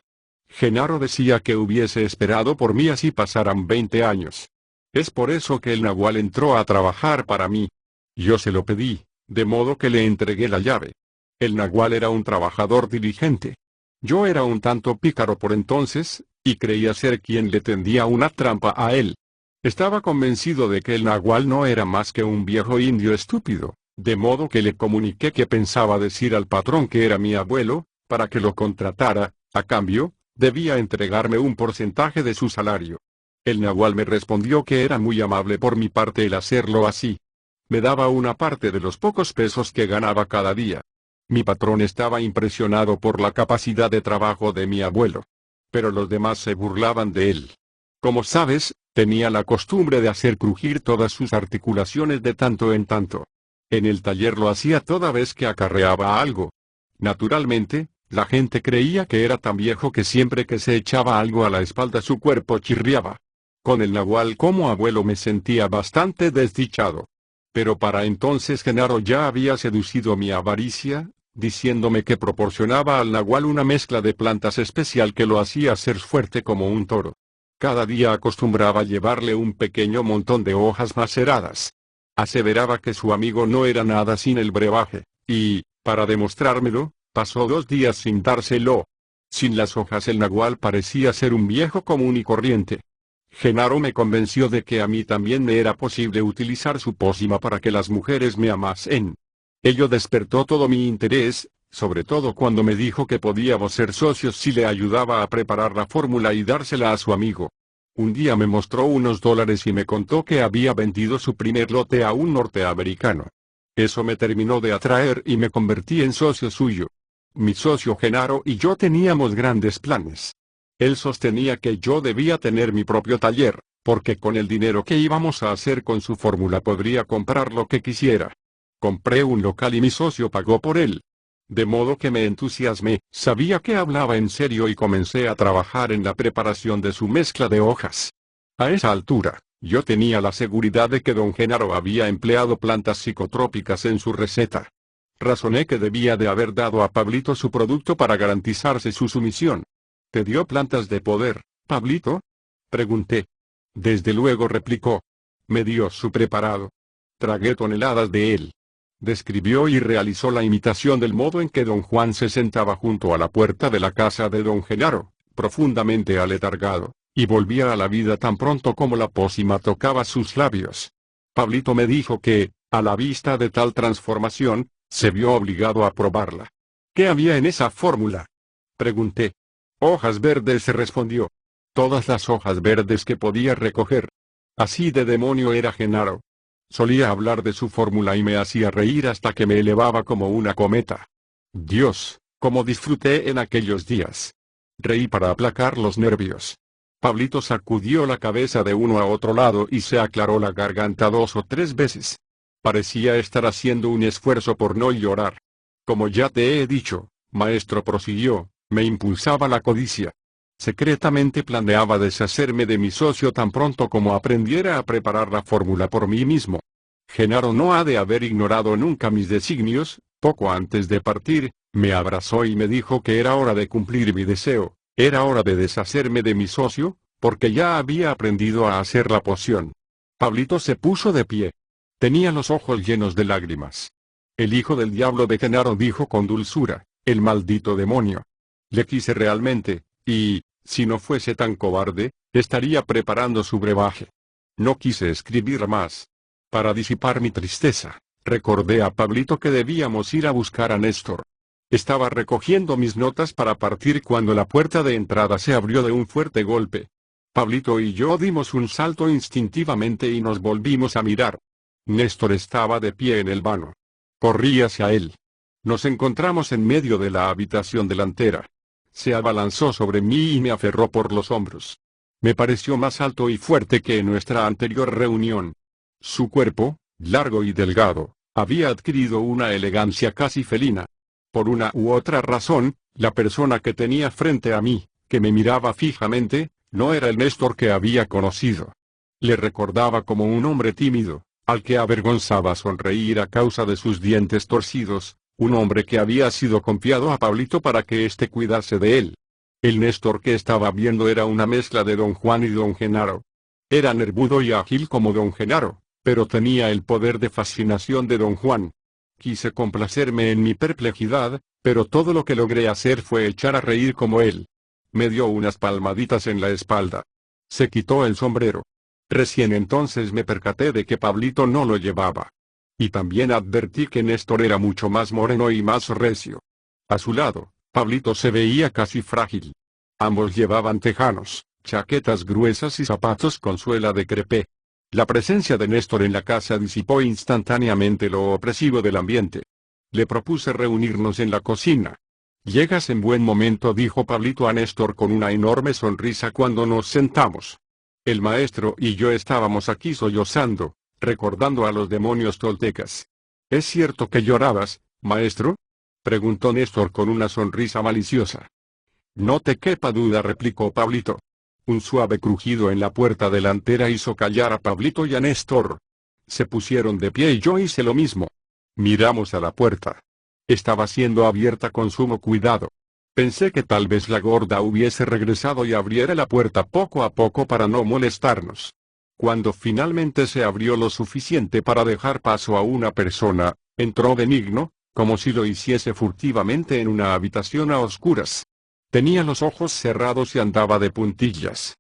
Genaro decía que hubiese esperado por mí así pasaran 20 años. Es por eso que el nagual entró a trabajar para mí. Yo se lo pedí, de modo que le entregué la llave. El nagual era un trabajador diligente. Yo era un tanto pícaro por entonces, y creía ser quien le tendía una trampa a él. Estaba convencido de que el nagual no era más que un viejo indio estúpido, de modo que le comuniqué que pensaba decir al patrón que era mi abuelo, para que lo contratara. A cambio, debía entregarme un porcentaje de su salario. El nagual me respondió que era muy amable por mi parte el hacerlo así. Me daba una parte de los pocos pesos que ganaba cada día. Mi patrón estaba impresionado por la capacidad de trabajo de mi abuelo. Pero los demás se burlaban de él. Como sabes, tenía la costumbre de hacer crujir todas sus articulaciones de tanto en tanto. En el taller lo hacía toda vez que acarreaba algo. Naturalmente, la gente creía que era tan viejo que siempre que se echaba algo a la espalda su cuerpo chirriaba. Con el nagual como abuelo me sentía bastante desdichado. Pero para entonces Genaro ya había seducido mi avaricia, diciéndome que proporcionaba al nagual una mezcla de plantas especial que lo hacía ser fuerte como un toro. Cada día acostumbraba llevarle un pequeño montón de hojas maceradas. Aseveraba que su amigo no era nada sin el brebaje, y, para demostrármelo, pasó 2 días sin dárselo. Sin las hojas el nagual parecía ser un viejo común y corriente. Genaro me convenció de que a mí también me era posible utilizar su pócima para que las mujeres me amasen. Ello despertó todo mi interés, sobre todo cuando me dijo que podíamos ser socios si le ayudaba a preparar la fórmula y dársela a su amigo. Un día me mostró unos dólares y me contó que había vendido su primer lote a un norteamericano. Eso me terminó de atraer y me convertí en socio suyo. Mi socio Genaro y yo teníamos grandes planes. Él sostenía que yo debía tener mi propio taller, porque con el dinero que íbamos a hacer con su fórmula podría comprar lo que quisiera. Compré un local y mi socio pagó por él. De modo que me entusiasmé, sabía que hablaba en serio y comencé a trabajar en la preparación de su mezcla de hojas. A esa altura, yo tenía la seguridad de que don Genaro había empleado plantas psicotrópicas en su receta. Razoné que debía de haber dado a Pablito su producto para garantizarse su sumisión. ¿Te dio plantas de poder, Pablito?, pregunté. Desde luego, replicó. Me dio su preparado. Tragué toneladas de él. Describió y realizó la imitación del modo en que don Juan se sentaba junto a la puerta de la casa de don Genaro, profundamente aletargado, y volvía a la vida tan pronto como la pócima tocaba sus labios. Pablito me dijo que, a la vista de tal transformación, se vio obligado a probarla. ¿Qué había en esa fórmula?, pregunté. Hojas verdes, se respondió. Todas las hojas verdes que podía recoger. Así de demonio era Genaro. Solía hablar de su fórmula y me hacía reír hasta que me elevaba como una cometa. Dios, cómo disfruté en aquellos días. Reí para aplacar los nervios. Pablito sacudió la cabeza de uno a otro lado y se aclaró la garganta 2 o 3 veces. Parecía estar haciendo un esfuerzo por no llorar. Como ya te he dicho, maestro, prosiguió, me impulsaba la codicia. Secretamente planeaba deshacerme de mi socio tan pronto como aprendiera a preparar la fórmula por mí mismo. Genaro no ha de haber ignorado nunca mis designios. Poco antes de partir, me abrazó y me dijo que era hora de cumplir mi deseo, era hora de deshacerme de mi socio, porque ya había aprendido a hacer la poción. Pablito se puso de pie. Tenía los ojos llenos de lágrimas. El hijo del diablo de Genaro, dijo con dulzura, el maldito demonio. Le quise realmente, y, si no fuese tan cobarde, estaría preparando su brebaje. No quise escribir más. Para disipar mi tristeza, recordé a Pablito que debíamos ir a buscar a Néstor. Estaba recogiendo mis notas para partir cuando la puerta de entrada se abrió de un fuerte golpe. Pablito y yo dimos un salto instintivamente y nos volvimos a mirar. Néstor estaba de pie en el vano. Corrí hacia él. Nos encontramos en medio de la habitación delantera. Se abalanzó sobre mí y me aferró por los hombros. Me pareció más alto y fuerte que en nuestra anterior reunión. Su cuerpo, largo y delgado, había adquirido una elegancia casi felina. Por una u otra razón, la persona que tenía frente a mí, que me miraba fijamente, no era el Néstor que había conocido. Le recordaba como un hombre tímido, al que avergonzaba sonreír a causa de sus dientes torcidos, un hombre que había sido confiado a Pablito para que éste cuidase de él. El Néstor que estaba viendo era una mezcla de don Juan y don Genaro. Era nervudo y ágil como don Genaro, pero tenía el poder de fascinación de don Juan. Quise complacerme en mi perplejidad, pero todo lo que logré hacer fue echar a reír como él. Me dio unas palmaditas en la espalda. Se quitó el sombrero. Recién entonces me percaté de que Pablito no lo llevaba. Y también advertí que Néstor era mucho más moreno y más recio. A su lado, Pablito se veía casi frágil. Ambos llevaban tejanos, chaquetas gruesas y zapatos con suela de crepé. La presencia de Néstor en la casa disipó instantáneamente lo opresivo del ambiente. Le propuse reunirnos en la cocina. Llegas en buen momento, dijo Pablito a Néstor con una enorme sonrisa cuando nos sentamos. El maestro y yo estábamos aquí sollozando, recordando a los demonios toltecas. ¿Es cierto que llorabas, maestro?, preguntó Néstor con una sonrisa maliciosa. No te quepa duda, replicó Pablito. Un suave crujido en la puerta delantera hizo callar a Pablito y a Néstor. Se pusieron de pie y yo hice lo mismo. Miramos a la puerta. Estaba siendo abierta con sumo cuidado. Pensé que tal vez la gorda hubiese regresado y abriera la puerta poco a poco para no molestarnos. Cuando finalmente se abrió lo suficiente para dejar paso a una persona, entró Benigno, como si lo hiciese furtivamente en una habitación a oscuras. Tenía los ojos cerrados y andaba de puntillas.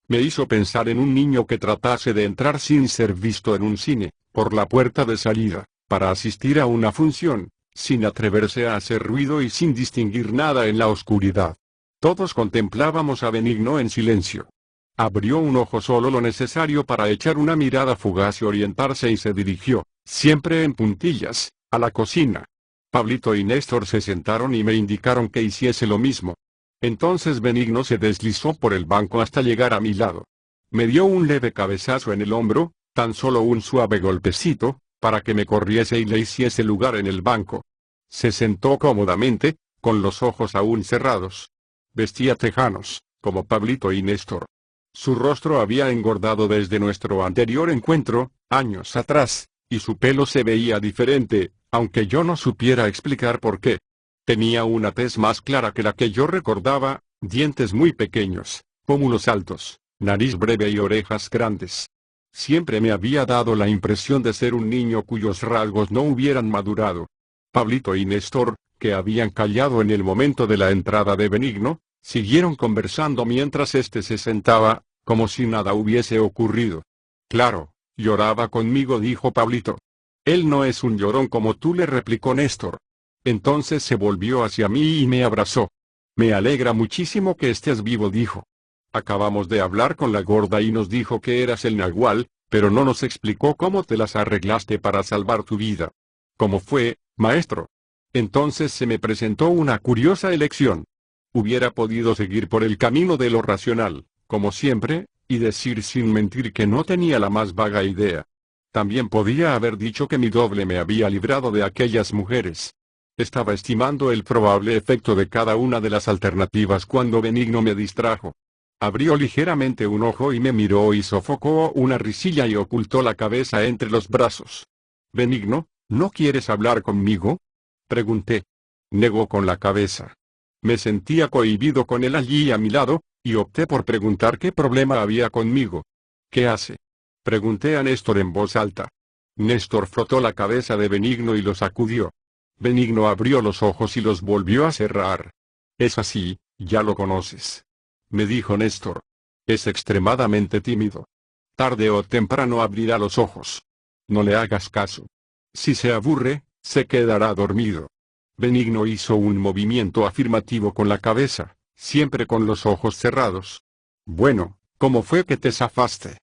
Me hizo pensar en un niño que tratase de entrar sin ser visto en un cine, por la puerta de salida, para asistir a una función, sin atreverse a hacer ruido y sin distinguir nada en la oscuridad. Todos contemplábamos a Benigno en silencio. Abrió un ojo solo lo necesario para echar una mirada fugaz y orientarse y se dirigió, siempre en puntillas, a la cocina. Pablito y Néstor se sentaron y me indicaron que hiciese lo mismo. Entonces Benigno se deslizó por el banco hasta llegar a mi lado. Me dio un leve cabezazo en el hombro, tan solo un suave golpecito, para que me corriese y le hiciese lugar en el banco. Se sentó cómodamente, con los ojos aún cerrados. Vestía tejanos, como Pablito y Néstor. Su rostro había engordado desde nuestro anterior encuentro, años atrás, y su pelo se veía diferente, aunque yo no supiera explicar por qué. Tenía una tez más clara que la que yo recordaba, dientes muy pequeños, pómulos altos, nariz breve y orejas grandes. Siempre me había dado la impresión de ser un niño cuyos rasgos no hubieran madurado. Pablito y Néstor, que habían callado en el momento de la entrada de Benigno, siguieron conversando mientras éste se sentaba, como si nada hubiese ocurrido. Claro, lloraba conmigo, dijo Pablito. Él no es un llorón como tú, le replicó Néstor. Entonces se volvió hacia mí y me abrazó. Me alegra muchísimo que estés vivo, dijo. Acabamos de hablar con la gorda y nos dijo que eras el nahual, pero no nos explicó cómo te las arreglaste para salvar tu vida. ¿Cómo fue, maestro? Entonces se me presentó una curiosa elección. Hubiera podido seguir por el camino de lo racional, como siempre, y decir sin mentir que no tenía la más vaga idea. También podía haber dicho que mi doble me había librado de aquellas mujeres. Estaba estimando el probable efecto de cada una de las alternativas cuando Benigno me distrajo. Abrió ligeramente un ojo y me miró y sofocó una risilla y ocultó la cabeza entre los brazos. Benigno, ¿no quieres hablar conmigo?, pregunté. Negó con la cabeza. Me sentía cohibido con él allí a mi lado, y opté por preguntar qué problema había conmigo. ¿Qué hace?, pregunté a Néstor en voz alta. Néstor frotó la cabeza de Benigno y lo sacudió. Benigno abrió los ojos y los volvió a cerrar. Es así, ya lo conoces, me dijo Néstor. Es extremadamente tímido. Tarde o temprano abrirá los ojos. No le hagas caso. Si se aburre, se quedará dormido. Benigno hizo un movimiento afirmativo con la cabeza, siempre con los ojos cerrados. Bueno, ¿cómo fue que te zafaste?,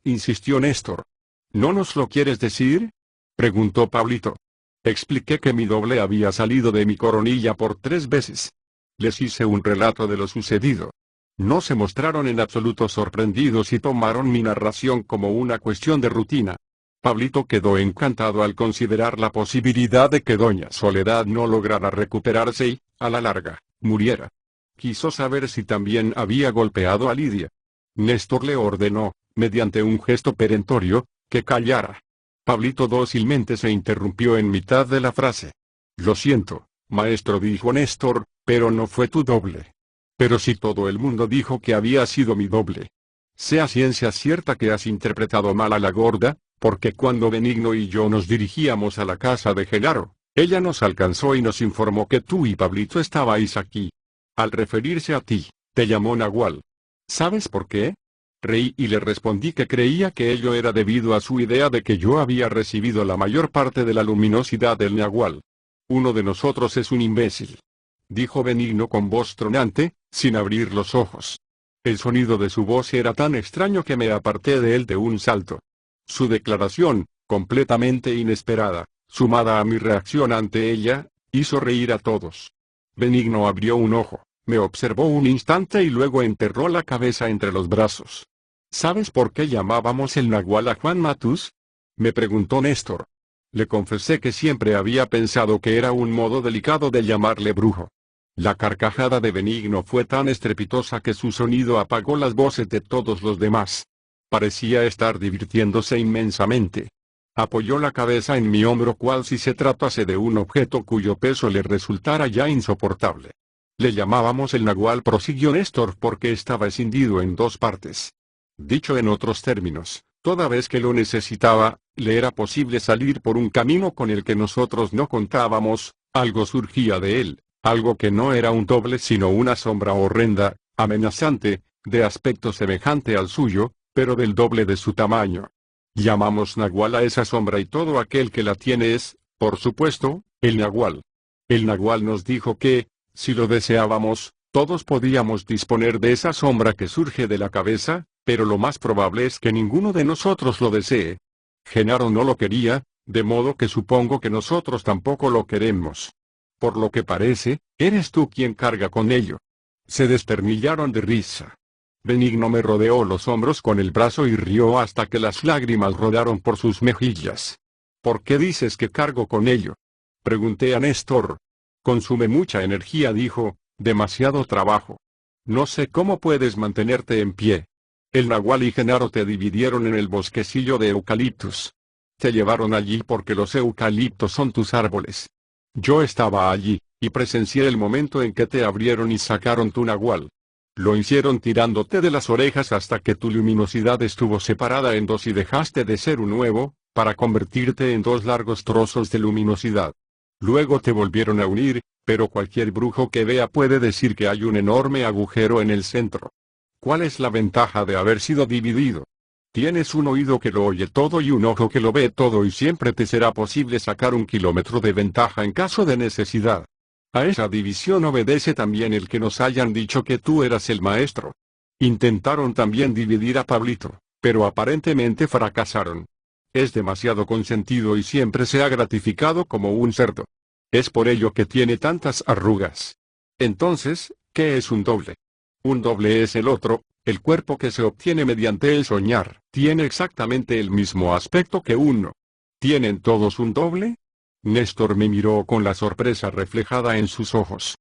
insistió Néstor. ¿No nos lo quieres decir?, preguntó Pablito. Expliqué que mi doble había salido de mi coronilla por 3 veces. Les hice un relato de lo sucedido. No se mostraron en absoluto sorprendidos y tomaron mi narración como una cuestión de rutina. Pablito quedó encantado al considerar la posibilidad de que doña Soledad no lograra recuperarse y, a la larga, muriera. Quiso saber si también había golpeado a Lidia. Néstor le ordenó, mediante un gesto perentorio, que callara. Pablito dócilmente se interrumpió en mitad de la frase. Lo siento, maestro, dijo Néstor, pero no fue tu doble. Pero si todo el mundo dijo que había sido mi doble. Sea ciencia cierta que has interpretado mal a la gorda, porque cuando Benigno y yo nos dirigíamos a la casa de Genaro, ella nos alcanzó y nos informó que tú y Pablito estabais aquí. Al referirse a ti, te llamó Nahual. ¿Sabes por qué? Reí y le respondí que creía que ello era debido a su idea de que yo había recibido la mayor parte de la luminosidad del Nahual. Uno de nosotros es un imbécil, dijo Benigno con voz tronante, sin abrir los ojos. El sonido de su voz era tan extraño que me aparté de él de un salto. Su declaración, completamente inesperada, sumada a mi reacción ante ella, hizo reír a todos. Benigno abrió un ojo, me observó un instante y luego enterró la cabeza entre los brazos. ¿Sabes por qué llamábamos el Nahual a Juan Matus?, me preguntó Néstor. Le confesé que siempre había pensado que era un modo delicado de llamarle brujo. La carcajada de Benigno fue tan estrepitosa que su sonido apagó las voces de todos los demás. Parecía estar divirtiéndose inmensamente. Apoyó la cabeza en mi hombro cual si se tratase de un objeto cuyo peso le resultara ya insoportable. Le llamábamos el Nahual, prosiguió Néstor, porque estaba escindido en 2 partes. Dicho en otros términos, toda vez que lo necesitaba, le era posible salir por un camino con el que nosotros no contábamos, algo surgía de él, algo que no era un doble sino una sombra horrenda, amenazante, de aspecto semejante al suyo, pero del doble de su tamaño. Llamamos Nahual a esa sombra y todo aquel que la tiene es, por supuesto, el Nahual. El Nahual nos dijo que, si lo deseábamos, todos podíamos disponer de esa sombra que surge de la cabeza, pero lo más probable es que ninguno de nosotros lo desee. Genaro no lo quería, de modo que supongo que nosotros tampoco lo queremos. Por lo que parece, eres tú quien carga con ello. Se desternillaron de risa. Benigno me rodeó los hombros con el brazo y rió hasta que las lágrimas rodaron por sus mejillas. ¿Por qué dices que cargo con ello? Pregunté a Néstor. Consume mucha energía, dijo, demasiado trabajo. No sé cómo puedes mantenerte en pie. El Nahual y Genaro te dividieron en el bosquecillo de eucaliptus. Te llevaron allí porque los eucaliptos son tus árboles. Yo estaba allí, y presencié el momento en que te abrieron y sacaron tu Nahual. Lo hicieron tirándote de las orejas hasta que tu luminosidad estuvo separada en dos y dejaste de ser un huevo, para convertirte en dos largos trozos de luminosidad. Luego te volvieron a unir, pero cualquier brujo que vea puede decir que hay un enorme agujero en el centro. ¿Cuál es la ventaja de haber sido dividido? Tienes un oído que lo oye todo y un ojo que lo ve todo, y siempre te será posible sacar 1 kilómetro de ventaja en caso de necesidad. A esa división obedece también el que nos hayan dicho que tú eras el maestro. Intentaron también dividir a Pablito, pero aparentemente fracasaron. Es demasiado consentido y siempre se ha gratificado como un cerdo. Es por ello que tiene tantas arrugas. Entonces, ¿qué es un doble? Un doble es el otro, el cuerpo que se obtiene mediante el soñar. Tiene exactamente el mismo aspecto que uno. ¿Tienen todos un doble? Néstor me miró con la sorpresa reflejada en sus ojos.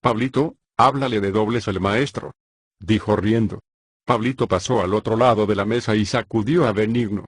Pablito, háblale de dobles al maestro. Dijo riendo. Pablito pasó al otro lado de la mesa y sacudió a Benigno.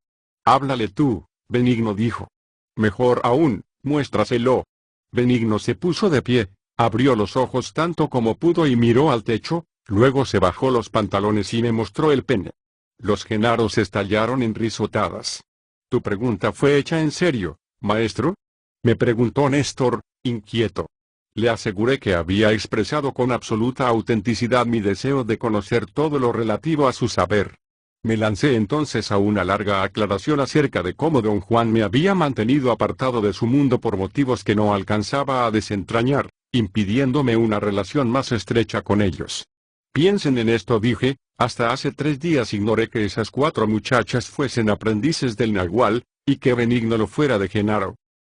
Háblale tú, Benigno, dijo. Mejor aún, muéstraselo. Benigno se puso de pie, abrió los ojos tanto como pudo y miró al techo, luego se bajó los pantalones y me mostró el pene. Los Genaros estallaron en risotadas. ¿Tu pregunta fue hecha en serio, maestro? Me preguntó Néstor, inquieto. Le aseguré que había expresado con absoluta autenticidad mi deseo de conocer todo lo relativo a su saber. Me lancé entonces a una larga aclaración acerca de cómo don Juan me había mantenido apartado de su mundo por motivos que no alcanzaba a desentrañar, impidiéndome una relación más estrecha con ellos. Piensen en esto, dije, hasta hace 3 días ignoré que esas 4 muchachas fuesen aprendices del Nahual, y que Benigno lo fuera de Genaro.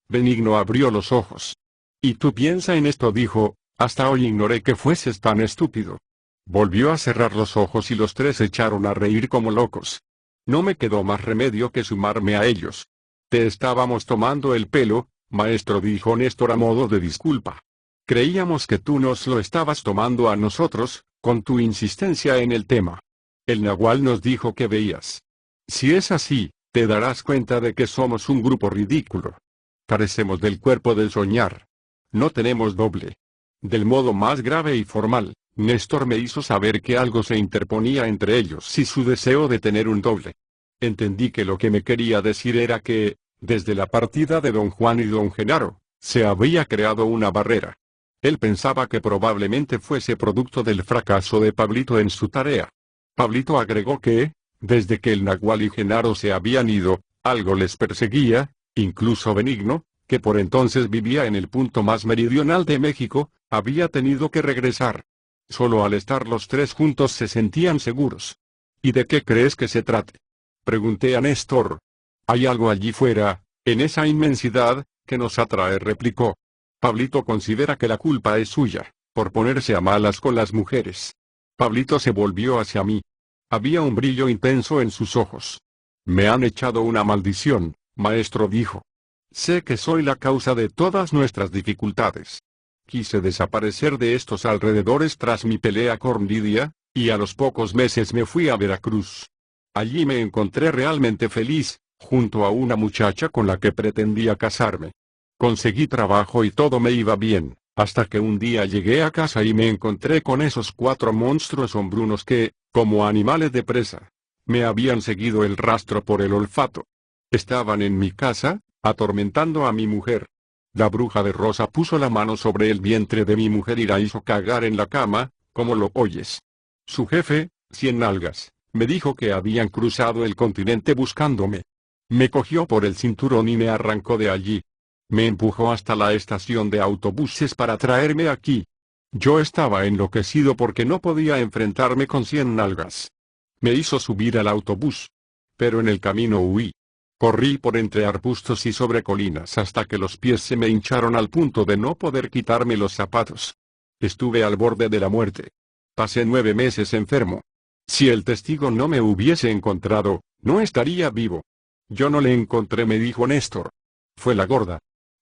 Benigno abrió los ojos. Y tú piensa en esto, dijo, hasta hoy ignoré que fueses tan estúpido. Volvió a cerrar los ojos y los 3 se echaron a reír como locos. No me quedó más remedio que sumarme a ellos. Te estábamos tomando el pelo, maestro, dijo Néstor a modo de disculpa. Creíamos que tú nos lo estabas tomando a nosotros, con tu insistencia en el tema. El Nahual nos dijo que veías. Si es así, te darás cuenta de que somos un grupo ridículo. Carecemos del cuerpo del soñar. No tenemos doble. Del modo más grave y formal, Néstor me hizo saber que algo se interponía entre ellos y su deseo de tener un doble. Entendí que lo que me quería decir era que, desde la partida de don Juan y don Genaro, se había creado una barrera. Él pensaba que probablemente fuese producto del fracaso de Pablito en su tarea. Pablito agregó que, desde que el Nahual y Genaro se habían ido, algo les perseguía, incluso Benigno, que por entonces vivía en el punto más meridional de México, había tenido que regresar. Solo al estar los 3 juntos se sentían seguros. ¿Y de qué crees que se trate? Pregunté a Néstor. Hay algo allí fuera, en esa inmensidad, que nos atrae, replicó. Pablito considera que la culpa es suya, por ponerse a malas con las mujeres. Pablito se volvió hacia mí. Había un brillo intenso en sus ojos. Me han echado una maldición, maestro, dijo. Sé que soy la causa de todas nuestras dificultades. Quise desaparecer de estos alrededores tras mi pelea con Lidia, y a los pocos meses me fui a Veracruz. Allí me encontré realmente feliz, junto a una muchacha con la que pretendía casarme. Conseguí trabajo y todo me iba bien, hasta que un día llegué a casa y me encontré con esos 4 monstruos hombrunos que, como animales de presa, me habían seguido el rastro por el olfato. Estaban en mi casa, atormentando a mi mujer. La bruja de Rosa puso la mano sobre el vientre de mi mujer y la hizo cagar en la cama, como lo oyes. Su jefe, Cien Nalgas, me dijo que habían cruzado el continente buscándome. Me cogió por el cinturón y me arrancó de allí. Me empujó hasta la estación de autobuses para traerme aquí. Yo estaba enloquecido porque no podía enfrentarme con Cien Nalgas. Me hizo subir al autobús. Pero en el camino huí. Corrí por entre arbustos y sobre colinas hasta que los pies se me hincharon al punto de no poder quitarme los zapatos. Estuve al borde de la muerte. Pasé 9 meses enfermo. Si el testigo no me hubiese encontrado, no estaría vivo. Yo no le encontré, me dijo Néstor. Fue la gorda.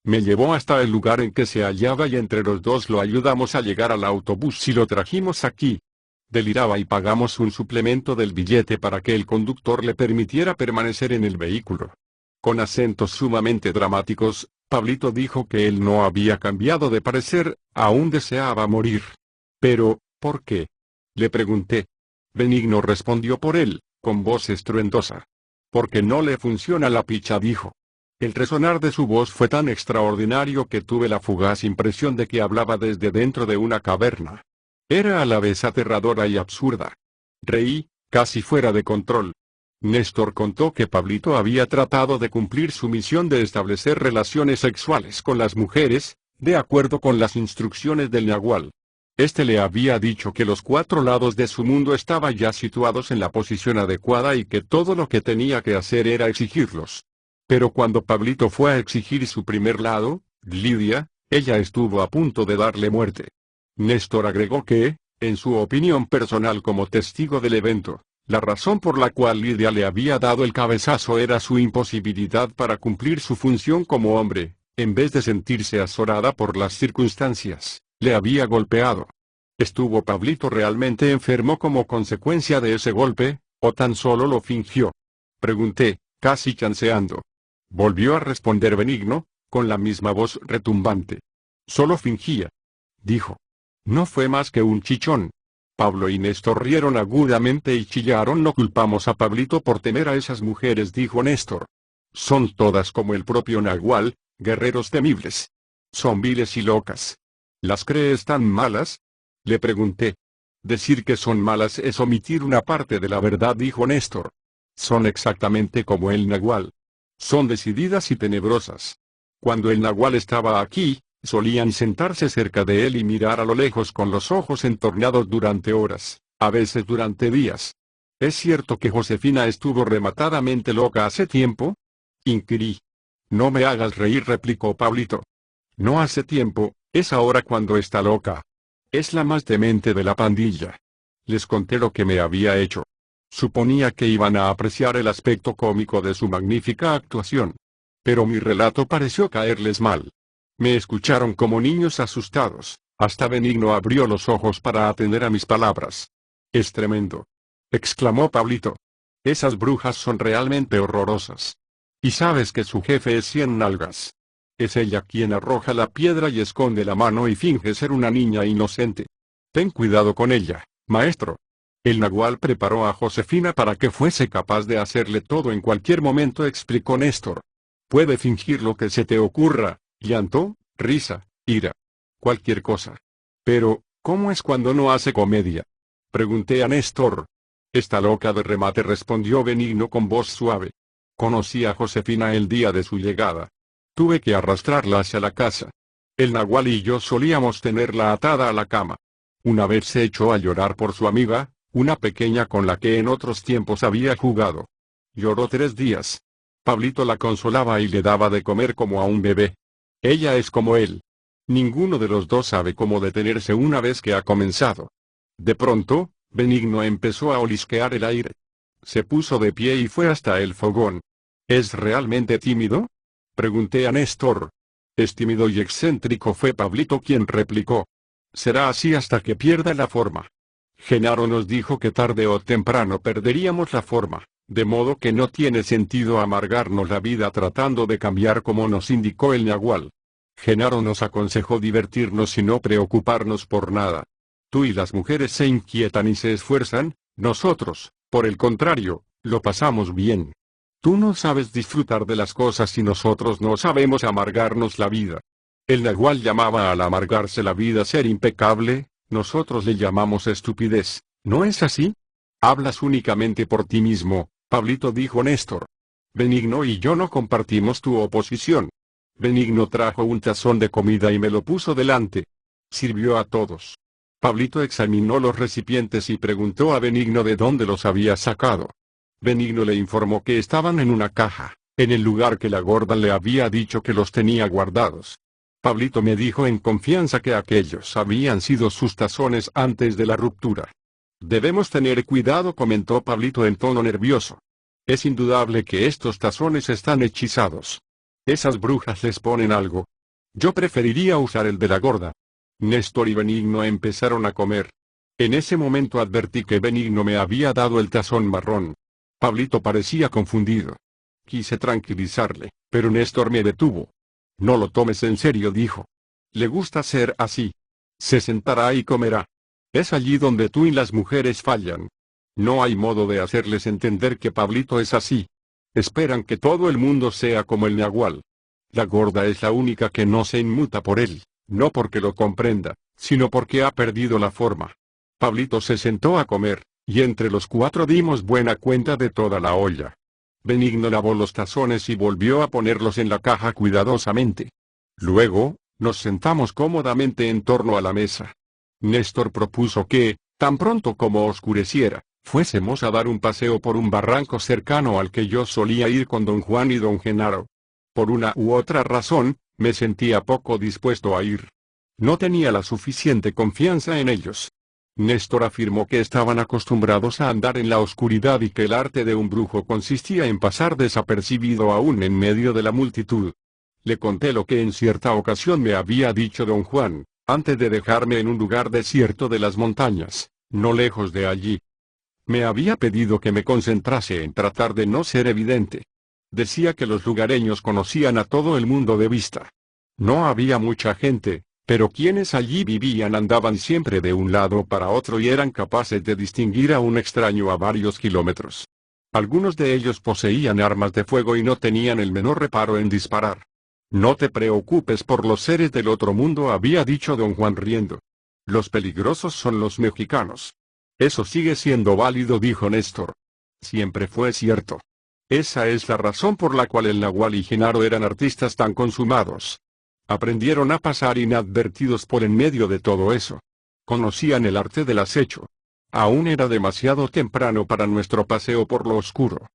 Me llevó hasta el lugar en que se hallaba y entre los dos lo ayudamos a llegar al autobús y lo trajimos aquí. Deliraba y pagamos un suplemento del billete para que el conductor le permitiera permanecer en el vehículo. Con acentos sumamente dramáticos, Pablito dijo que él no había cambiado de parecer, aún deseaba morir. Pero, ¿por qué? Le pregunté. Benigno respondió por él, con voz estruendosa. Porque no le funciona la picha, dijo. El resonar de su voz fue tan extraordinario que tuve la fugaz impresión de que hablaba desde dentro de una caverna. Era a la vez aterradora y absurda. Reí, casi fuera de control. Néstor contó que Pablito había tratado de cumplir su misión de establecer relaciones sexuales con las mujeres, de acuerdo con las instrucciones del Nahual. Este le había dicho que los 4 lados de su mundo estaban ya situados en la posición adecuada y que todo lo que tenía que hacer era exigirlos. Pero cuando Pablito fue a exigir su primer lado, Lidia, ella estuvo a punto de darle muerte. Néstor agregó que, en su opinión personal como testigo del evento, la razón por la cual Lidia le había dado el cabezazo era su imposibilidad para cumplir su función como hombre, en vez de sentirse azorada por las circunstancias, le había golpeado. ¿Estuvo Pablito realmente enfermo como consecuencia de ese golpe, o tan solo lo fingió? Pregunté, casi chanceando. Volvió a responder Benigno, con la misma voz retumbante. Solo fingía. Dijo. No fue más que un chichón. Pablo y Néstor rieron agudamente y chillaron. No culpamos a Pablito por temer a esas mujeres, dijo Néstor. Son todas como el propio Nahual, guerreros temibles. Son viles y locas. ¿Las crees tan malas? Le pregunté. Decir que son malas es omitir una parte de la verdad, dijo Néstor. Son exactamente como el Nahual. Son decididas y tenebrosas. Cuando el Nahual estaba aquí, solían sentarse cerca de él y mirar a lo lejos con los ojos entornados durante horas, a veces durante días. ¿Es cierto que Josefina estuvo rematadamente loca hace tiempo? Inquirí. No me hagas reír, replicó Pablito. No hace tiempo, es ahora cuando está loca. Es la más demente de la pandilla. Les conté lo que me había hecho. Suponía que iban a apreciar el aspecto cómico de su magnífica actuación. Pero mi relato pareció caerles mal. Me escucharon como niños asustados, hasta Benigno abrió los ojos para atender a mis palabras. Es tremendo, exclamó Pablito. Esas brujas son realmente horrorosas. Y sabes que su jefe es Cien Nalgas. Es ella quien arroja la piedra y esconde la mano y finge ser una niña inocente. Ten cuidado con ella, maestro. El Nahual preparó a Josefina para que fuese capaz de hacerle todo en cualquier momento, explicó Néstor. Puede fingir lo que se te ocurra, llanto, risa, ira. Cualquier cosa. Pero, ¿cómo es cuando no hace comedia? Pregunté a Néstor. Está loca de remate, respondió Benigno con voz suave. Conocí a Josefina el día de su llegada. Tuve que arrastrarla hacia la casa. El Nahual y yo solíamos tenerla atada a la cama. Una vez se echó a llorar por su amiga, una pequeña con la que en otros tiempos había jugado. Lloró 3 días. Pablito la consolaba y le daba de comer como a un bebé. Ella es como él. Ninguno de los dos sabe cómo detenerse una vez que ha comenzado. De pronto, Benigno empezó a olisquear el aire. Se puso de pie y fue hasta el fogón. ¿Es realmente tímido? Pregunté a Néstor. Es tímido y excéntrico, fue Pablito quien replicó. Será así hasta que pierda la forma. Genaro nos dijo que tarde o temprano perderíamos la forma, de modo que no tiene sentido amargarnos la vida tratando de cambiar como nos indicó el Nahual. Genaro nos aconsejó divertirnos y no preocuparnos por nada. Tú y las mujeres se inquietan y se esfuerzan, nosotros, por el contrario, lo pasamos bien. Tú no sabes disfrutar de las cosas y nosotros no sabemos amargarnos la vida. El Nahual llamaba al amargarse la vida ser impecable, nosotros le llamamos estupidez, ¿no es así? Hablas únicamente por ti mismo, Pablito, dijo Néstor. Benigno y yo no compartimos tu oposición. Benigno trajo un tazón de comida y me lo puso delante. Sirvió a todos. Pablito examinó los recipientes y preguntó a Benigno de dónde los había sacado. Benigno le informó que estaban en una caja, en el lugar que la gorda le había dicho que los tenía guardados. Pablito me dijo en confianza que aquellos habían sido sus tazones antes de la ruptura. Debemos tener cuidado, comentó Pablito en tono nervioso. Es indudable que estos tazones están hechizados. Esas brujas les ponen algo, Yo preferiría usar el de la gorda. Néstor y Benigno empezaron a comer. En ese momento advertí que Benigno me había dado el tazón marrón. Pablito parecía confundido. Quise tranquilizarle, pero Néstor me detuvo. No lo tomes en serio, dijo. Le gusta ser así. Se sentará y comerá. Es allí donde tú y las mujeres fallan. No hay modo de hacerles entender que Pablito es así. Esperan que todo el mundo sea como el Nahual. La gorda es la única que no se inmuta por él, no porque lo comprenda, sino porque ha perdido la forma. Pablito se sentó a comer, y entre los cuatro dimos buena cuenta de toda la olla. Benigno lavó los tazones y volvió a ponerlos en la caja cuidadosamente. Luego, nos sentamos cómodamente en torno a la mesa. Néstor propuso que, tan pronto como oscureciera, fuésemos a dar un paseo por un barranco cercano al que yo solía ir con don Juan y don Genaro. Por una u otra razón, me sentía poco dispuesto a ir. No tenía la suficiente confianza en ellos. Néstor afirmó que estaban acostumbrados a andar en la oscuridad y que el arte de un brujo consistía en pasar desapercibido aún en medio de la multitud. Le conté lo que en cierta ocasión me había dicho don Juan, antes de dejarme en un lugar desierto de las montañas, no lejos de allí. Me había pedido que me concentrase en tratar de no ser evidente. Decía que los lugareños conocían a todo el mundo de vista. No había mucha gente, pero quienes allí vivían andaban siempre de un lado para otro y eran capaces de distinguir a un extraño a varios kilómetros. Algunos de ellos poseían armas de fuego y no tenían el menor reparo en disparar. No te preocupes por los seres del otro mundo, había dicho don Juan riendo. Los peligrosos son los mexicanos. Eso sigue siendo válido, dijo Néstor. Siempre fue cierto. Esa es la razón por la cual el Nahual y Genaro eran artistas tan consumados. Aprendieron a pasar inadvertidos por en medio de todo eso. Conocían el arte del acecho. Aún era demasiado temprano para nuestro paseo por lo oscuro.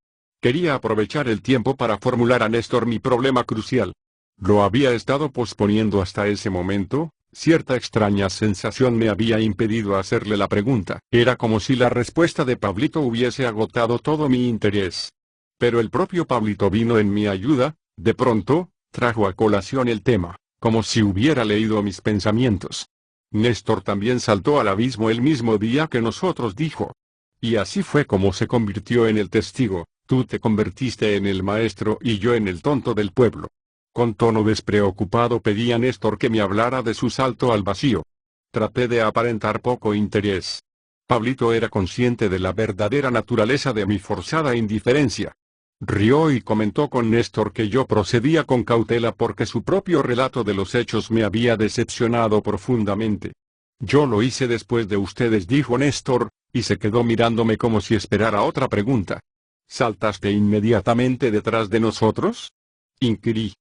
Quería aprovechar el tiempo para formular a Néstor mi problema crucial. Lo había estado posponiendo hasta ese momento, cierta extraña sensación me había impedido hacerle la pregunta. Era como si la respuesta de Pablito hubiese agotado todo mi interés. Pero el propio Pablito vino en mi ayuda, de pronto, trajo a colación el tema, como si hubiera leído mis pensamientos. Néstor también saltó al abismo el mismo día que nosotros, dijo. Y así fue como se convirtió en el testigo, tú te convertiste en el maestro y yo en el tonto del pueblo. Con tono despreocupado pedí a Néstor que me hablara de su salto al vacío. Traté de aparentar poco interés. Pablito era consciente de la verdadera naturaleza de mi forzada indiferencia. Rió y comentó con Néstor que yo procedía con cautela porque su propio relato de los hechos me había decepcionado profundamente. Yo lo hice después de ustedes, dijo Néstor, y se quedó mirándome como si esperara otra pregunta. ¿Saltaste inmediatamente detrás de nosotros?, inquirí.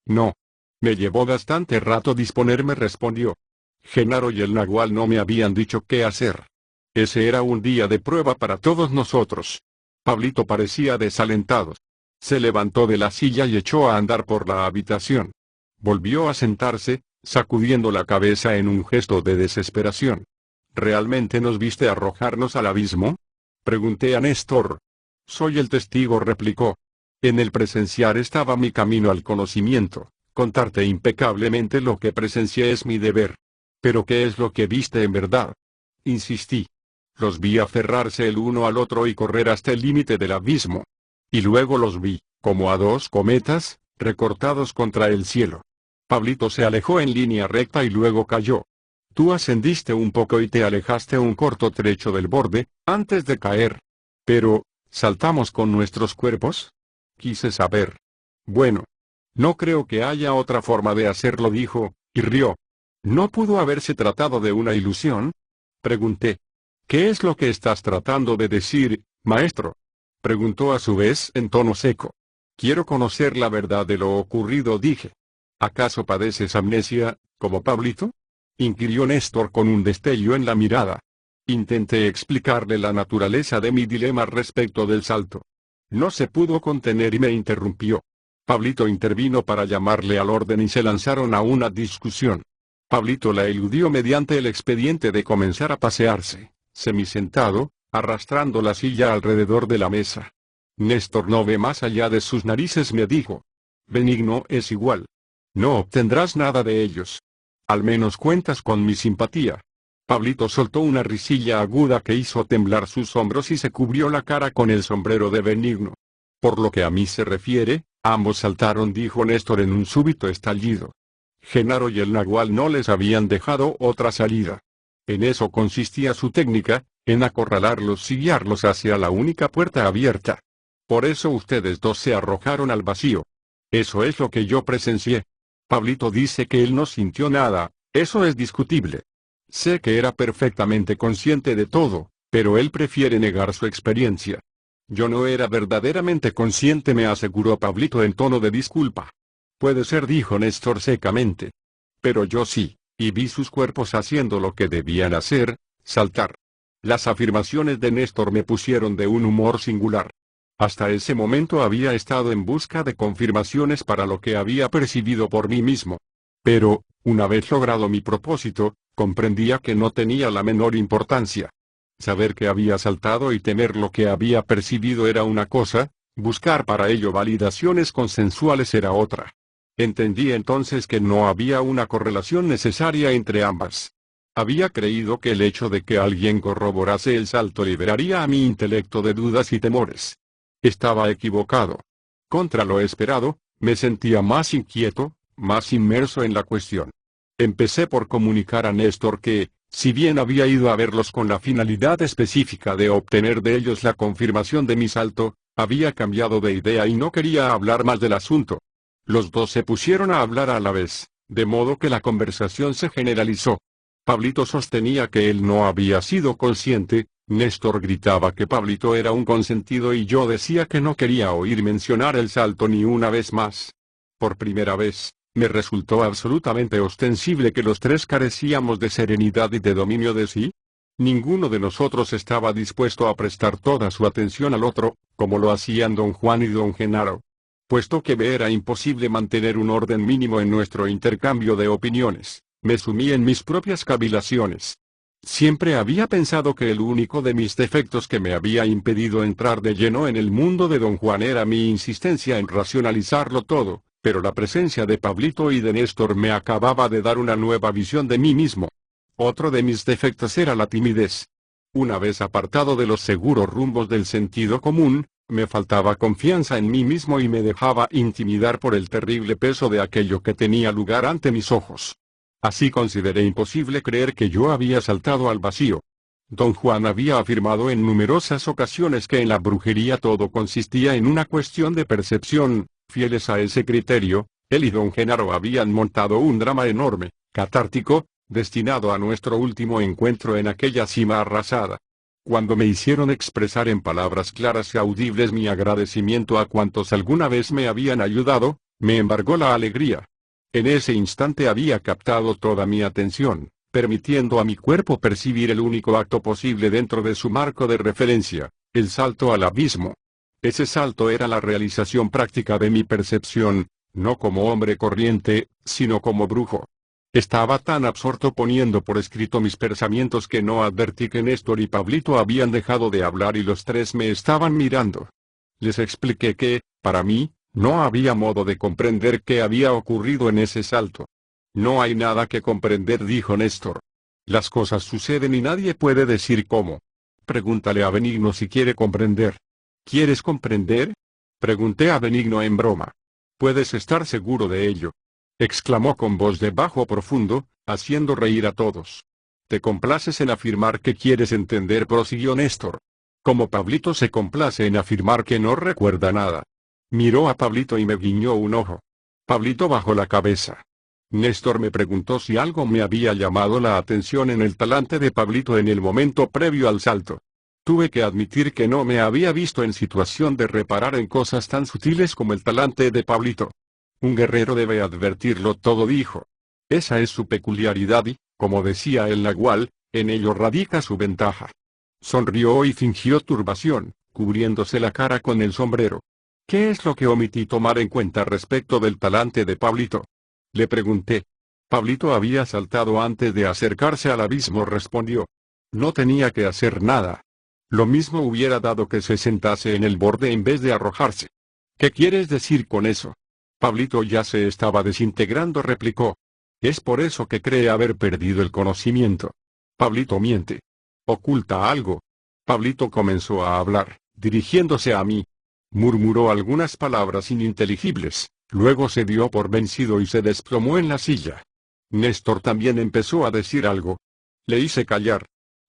No. Me llevó bastante rato disponerme, respondió. Genaro y el Nahual no me habían dicho qué hacer. Ese era un día de prueba para todos nosotros. Pablito parecía desalentado. Se levantó de la silla y echó a andar por la habitación. Volvió a sentarse, sacudiendo la cabeza en un gesto de desesperación. ¿Realmente nos viste arrojarnos al abismo?, pregunté a Néstor. Soy el testigo, replicó. En el presenciar estaba mi camino al conocimiento. Contarte impecablemente lo que presencié es mi deber. ¿Pero qué es lo que viste en verdad?, insistí. Los vi aferrarse el uno al otro y correr hasta el límite del abismo. Y luego los vi, como a dos cometas, recortados contra el cielo. Pablito se alejó en línea recta y luego cayó. Tú ascendiste un poco y te alejaste un corto trecho del borde, antes de caer. Pero, ¿saltamos con nuestros cuerpos?, quise saber. Bueno. No creo que haya otra forma de hacerlo, dijo, y rió. ¿No pudo haberse tratado de una ilusión?, pregunté. ¿Qué es lo que estás tratando de decir, maestro?, preguntó a su vez en tono seco. Quiero conocer la verdad de lo ocurrido, dije. ¿Acaso padeces amnesia, como Pablito?, inquirió Néstor con un destello en la mirada. Intenté explicarle la naturaleza de mi dilema respecto del salto. No se pudo contener y me interrumpió. Pablito intervino para llamarle al orden y se lanzaron a una discusión. Pablito la eludió mediante el expediente de comenzar a pasearse, semisentado, arrastrando la silla alrededor de la mesa. Néstor no ve más allá de sus narices, me dijo. Benigno es igual. No obtendrás nada de ellos. Al menos cuentas con mi simpatía. Pablito soltó una risilla aguda que hizo temblar sus hombros y se cubrió la cara con el sombrero de Benigno. Por lo que a mí se refiere, ambos saltaron, dijo Néstor en un súbito estallido. Genaro y el Nagual no les habían dejado otra salida. En eso consistía su técnica, en acorralarlos y guiarlos hacia la única puerta abierta. Por eso ustedes dos se arrojaron al vacío. Eso es lo que yo presencié. Pablito dice que él no sintió nada, eso es discutible. Sé que era perfectamente consciente de todo, pero él prefiere negar su experiencia. Yo no era verdaderamente consciente, me aseguró Pablito en tono de disculpa. Puede ser, dijo Néstor secamente. Pero yo sí, y vi sus cuerpos haciendo lo que debían hacer, saltar. Las afirmaciones de Néstor me pusieron de un humor singular. Hasta ese momento había estado en busca de confirmaciones para lo que había percibido por mí mismo. Pero, una vez logrado mi propósito, comprendía que no tenía la menor importancia. Saber que había saltado y temer lo que había percibido era una cosa, buscar para ello validaciones consensuales era otra. Entendí entonces que no había una correlación necesaria entre ambas. Había creído que el hecho de que alguien corroborase el salto liberaría a mi intelecto de dudas y temores. Estaba equivocado. Contra lo esperado, me sentía más inquieto, más inmerso en la cuestión. Empecé por comunicar a Néstor que, si bien había ido a verlos con la finalidad específica de obtener de ellos la confirmación de mi salto, había cambiado de idea y no quería hablar más del asunto. Los dos se pusieron a hablar a la vez, de modo que la conversación se generalizó. Pablito sostenía que él no había sido consciente, Néstor gritaba que Pablito era un consentido y yo decía que no quería oír mencionar el salto ni una vez más. Por primera vez, me resultó absolutamente ostensible que los tres carecíamos de serenidad y de dominio de sí. Ninguno de nosotros estaba dispuesto a prestar toda su atención al otro, como lo hacían don Juan y don Genaro. Puesto que me era imposible mantener un orden mínimo en nuestro intercambio de opiniones, me sumí en mis propias cavilaciones. Siempre había pensado que el único de mis defectos que me había impedido entrar de lleno en el mundo de don Juan era mi insistencia en racionalizarlo todo, pero la presencia de Pablito y de Néstor me acababa de dar una nueva visión de mí mismo. Otro de mis defectos era la timidez. Una vez apartado de los seguros rumbos del sentido común, me faltaba confianza en mí mismo y me dejaba intimidar por el terrible peso de aquello que tenía lugar ante mis ojos. Así consideré imposible creer que yo había saltado al vacío. Don Juan había afirmado en numerosas ocasiones que en la brujería todo consistía en una cuestión de percepción. Fieles a ese criterio, él y don Genaro habían montado un drama enorme, catártico, destinado a nuestro último encuentro en aquella cima arrasada. Cuando me hicieron expresar en palabras claras y audibles mi agradecimiento a cuantos alguna vez me habían ayudado, me embargó la alegría. En ese instante había captado toda mi atención, permitiendo a mi cuerpo percibir el único acto posible dentro de su marco de referencia, el salto al abismo. Ese salto era la realización práctica de mi percepción, no como hombre corriente, sino como brujo. Estaba tan absorto poniendo por escrito mis pensamientos que no advertí que Néstor y Pablito habían dejado de hablar y los tres me estaban mirando. Les expliqué que, para mí, no había modo de comprender qué había ocurrido en ese salto. No hay nada que comprender, dijo Néstor. Las cosas suceden y nadie puede decir cómo. Pregúntale a Benigno si quiere comprender. ¿Quieres comprender? Pregunté a Benigno en broma. Puedes estar seguro de ello, exclamó con voz de bajo profundo, haciendo reír a todos. Te complaces en afirmar que quieres entender, prosiguió Néstor. Como Pablito se complace en afirmar que no recuerda nada. Miró a Pablito y me guiñó un ojo. Pablito bajó la cabeza. Néstor me preguntó si algo me había llamado la atención en el talante de Pablito en el momento previo al salto. Tuve que admitir que no me había visto en situación de reparar en cosas tan sutiles como el talante de Pablito. Un guerrero debe advertirlo todo, dijo. Esa es su peculiaridad y, como decía el Nagual, en ello radica su ventaja. Sonrió y fingió turbación, cubriéndose la cara con el sombrero. ¿Qué es lo que omití tomar en cuenta respecto del talante de Pablito? Le pregunté. Pablito había saltado antes de acercarse al abismo, respondió. No tenía que hacer nada. Lo mismo hubiera dado que se sentase en el borde en vez de arrojarse. ¿Qué quieres decir con eso? Pablito ya se estaba desintegrando, replicó. Es por eso que cree haber perdido el conocimiento. Pablito miente. Oculta algo. Pablito comenzó a hablar, dirigiéndose a mí. Murmuró algunas palabras ininteligibles, luego se dio por vencido y se desplomó en la silla. Néstor también empezó a decir algo. Le hice callar.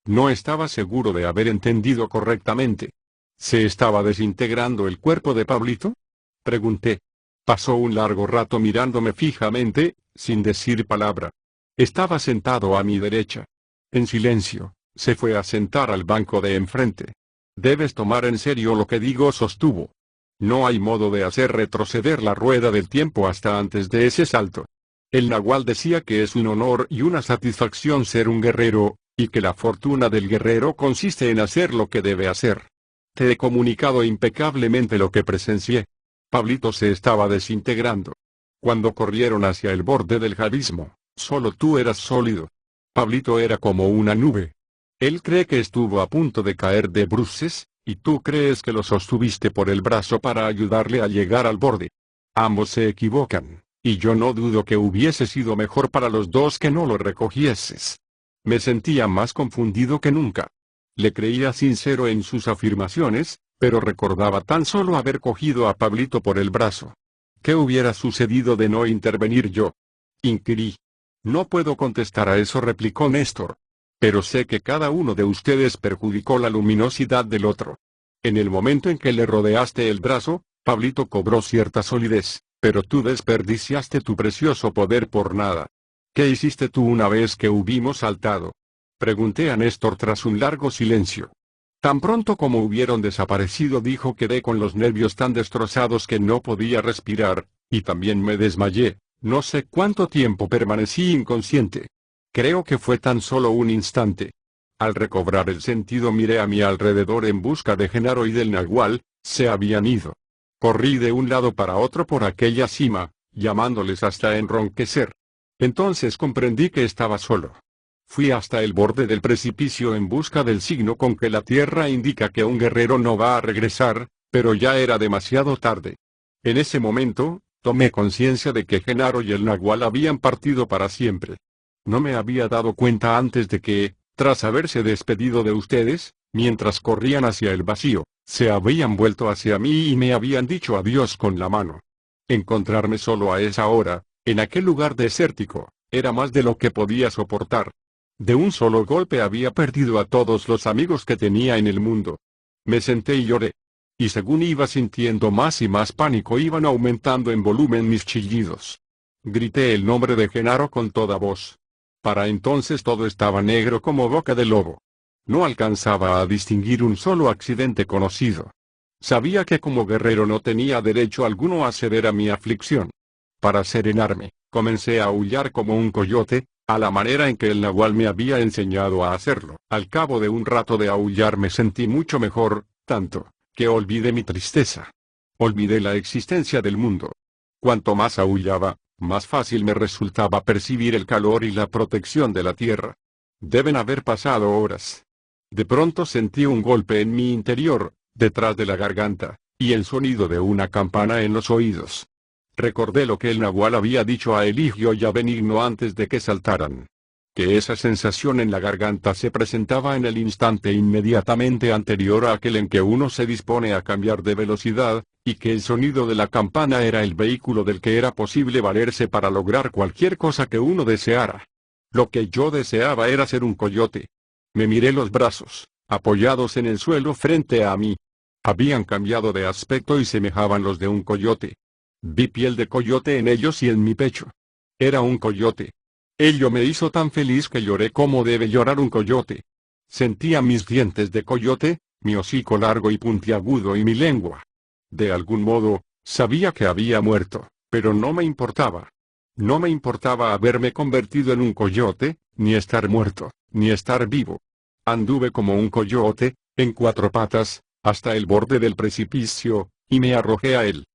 No estaba seguro de haber entendido correctamente. ¿Se estaba desintegrando el cuerpo de Pablito? Pregunté. Pasó un largo rato mirándome fijamente, sin decir palabra. Estaba sentado a mi derecha. En silencio, se fue a sentar al banco de enfrente. Debes tomar en serio lo que digo, sostuvo. No hay modo de hacer retroceder la rueda del tiempo hasta antes de ese salto. El nahual decía que es un honor y una satisfacción ser un guerrero, y que la fortuna del guerrero consiste en hacer lo que debe hacer. Te he comunicado impecablemente lo que presencié. Pablito se estaba desintegrando. Cuando corrieron hacia el borde del abismo, solo tú eras sólido. Pablito era como una nube. Él cree que estuvo a punto de caer de bruces, y tú crees que lo sostuviste por el brazo para ayudarle a llegar al borde. Ambos se equivocan, y yo no dudo que hubiese sido mejor para los dos que no lo recogieses. Me sentía más confundido que nunca. Le creía sincero en sus afirmaciones, pero recordaba tan solo haber cogido a Pablito por el brazo. ¿Qué hubiera sucedido de no intervenir yo? Inquirí. No puedo contestar a eso, replicó Néstor. Pero sé que cada uno de ustedes perjudicó la luminosidad del otro. En el momento en que le rodeaste el brazo, Pablito cobró cierta solidez, pero tú desperdiciaste tu precioso poder por nada. ¿Qué hiciste tú una vez que hubimos saltado? Pregunté a Néstor tras un largo silencio. Tan pronto como hubieron desaparecido, dijo, quedé con los nervios tan destrozados que no podía respirar, y también me desmayé. No sé cuánto tiempo permanecí inconsciente. Creo que fue tan solo un instante. Al recobrar el sentido miré a mi alrededor en busca de Genaro y del nahual. Se habían ido. Corrí de un lado para otro por aquella cima, llamándoles hasta enronquecer. Entonces comprendí que estaba solo. Fui hasta el borde del precipicio en busca del signo con que la tierra indica que un guerrero no va a regresar, pero ya era demasiado tarde. En ese momento, tomé conciencia de que Genaro y el nahual habían partido para siempre. No me había dado cuenta antes de que, tras haberse despedido de ustedes, mientras corrían hacia el vacío, se habían vuelto hacia mí y me habían dicho adiós con la mano. Encontrarme solo a esa hora, en aquel lugar desértico, era más de lo que podía soportar. De un solo golpe había perdido a todos los amigos que tenía en el mundo. Me senté y lloré. Y según iba sintiendo más y más pánico, iban aumentando en volumen mis chillidos. Grité el nombre de Genaro con toda voz. Para entonces todo estaba negro como boca de lobo. No alcanzaba a distinguir un solo accidente conocido. Sabía que como guerrero no tenía derecho alguno a ceder a mi aflicción. Para serenarme, comencé a aullar como un coyote, a la manera en que el nahual me había enseñado a hacerlo. Al cabo de un rato de aullar me sentí mucho mejor, tanto, que olvidé mi tristeza. Olvidé la existencia del mundo. Cuanto más aullaba, más fácil me resultaba percibir el calor y la protección de la tierra. Deben haber pasado horas. De pronto sentí un golpe en mi interior, detrás de la garganta, y el sonido de una campana en los oídos. Recordé lo que el nahual había dicho a Eligio y a Benigno antes de que saltaran. Que esa sensación en la garganta se presentaba en el instante inmediatamente anterior a aquel en que uno se dispone a cambiar de velocidad, y que el sonido de la campana era el vehículo del que era posible valerse para lograr cualquier cosa que uno deseara. Lo que yo deseaba era ser un coyote. Me miré los brazos, apoyados en el suelo frente a mí. Habían cambiado de aspecto y semejaban los de un coyote. Vi piel de coyote en ellos y en mi pecho. Era un coyote. Ello me hizo tan feliz que lloré como debe llorar un coyote. Sentía mis dientes de coyote, mi hocico largo y puntiagudo y mi lengua. De algún modo, sabía que había muerto, pero no me importaba. No me importaba haberme convertido en un coyote, ni estar muerto, ni estar vivo. Anduve como un coyote, en cuatro patas, hasta el borde del precipicio, y me arrojé a él.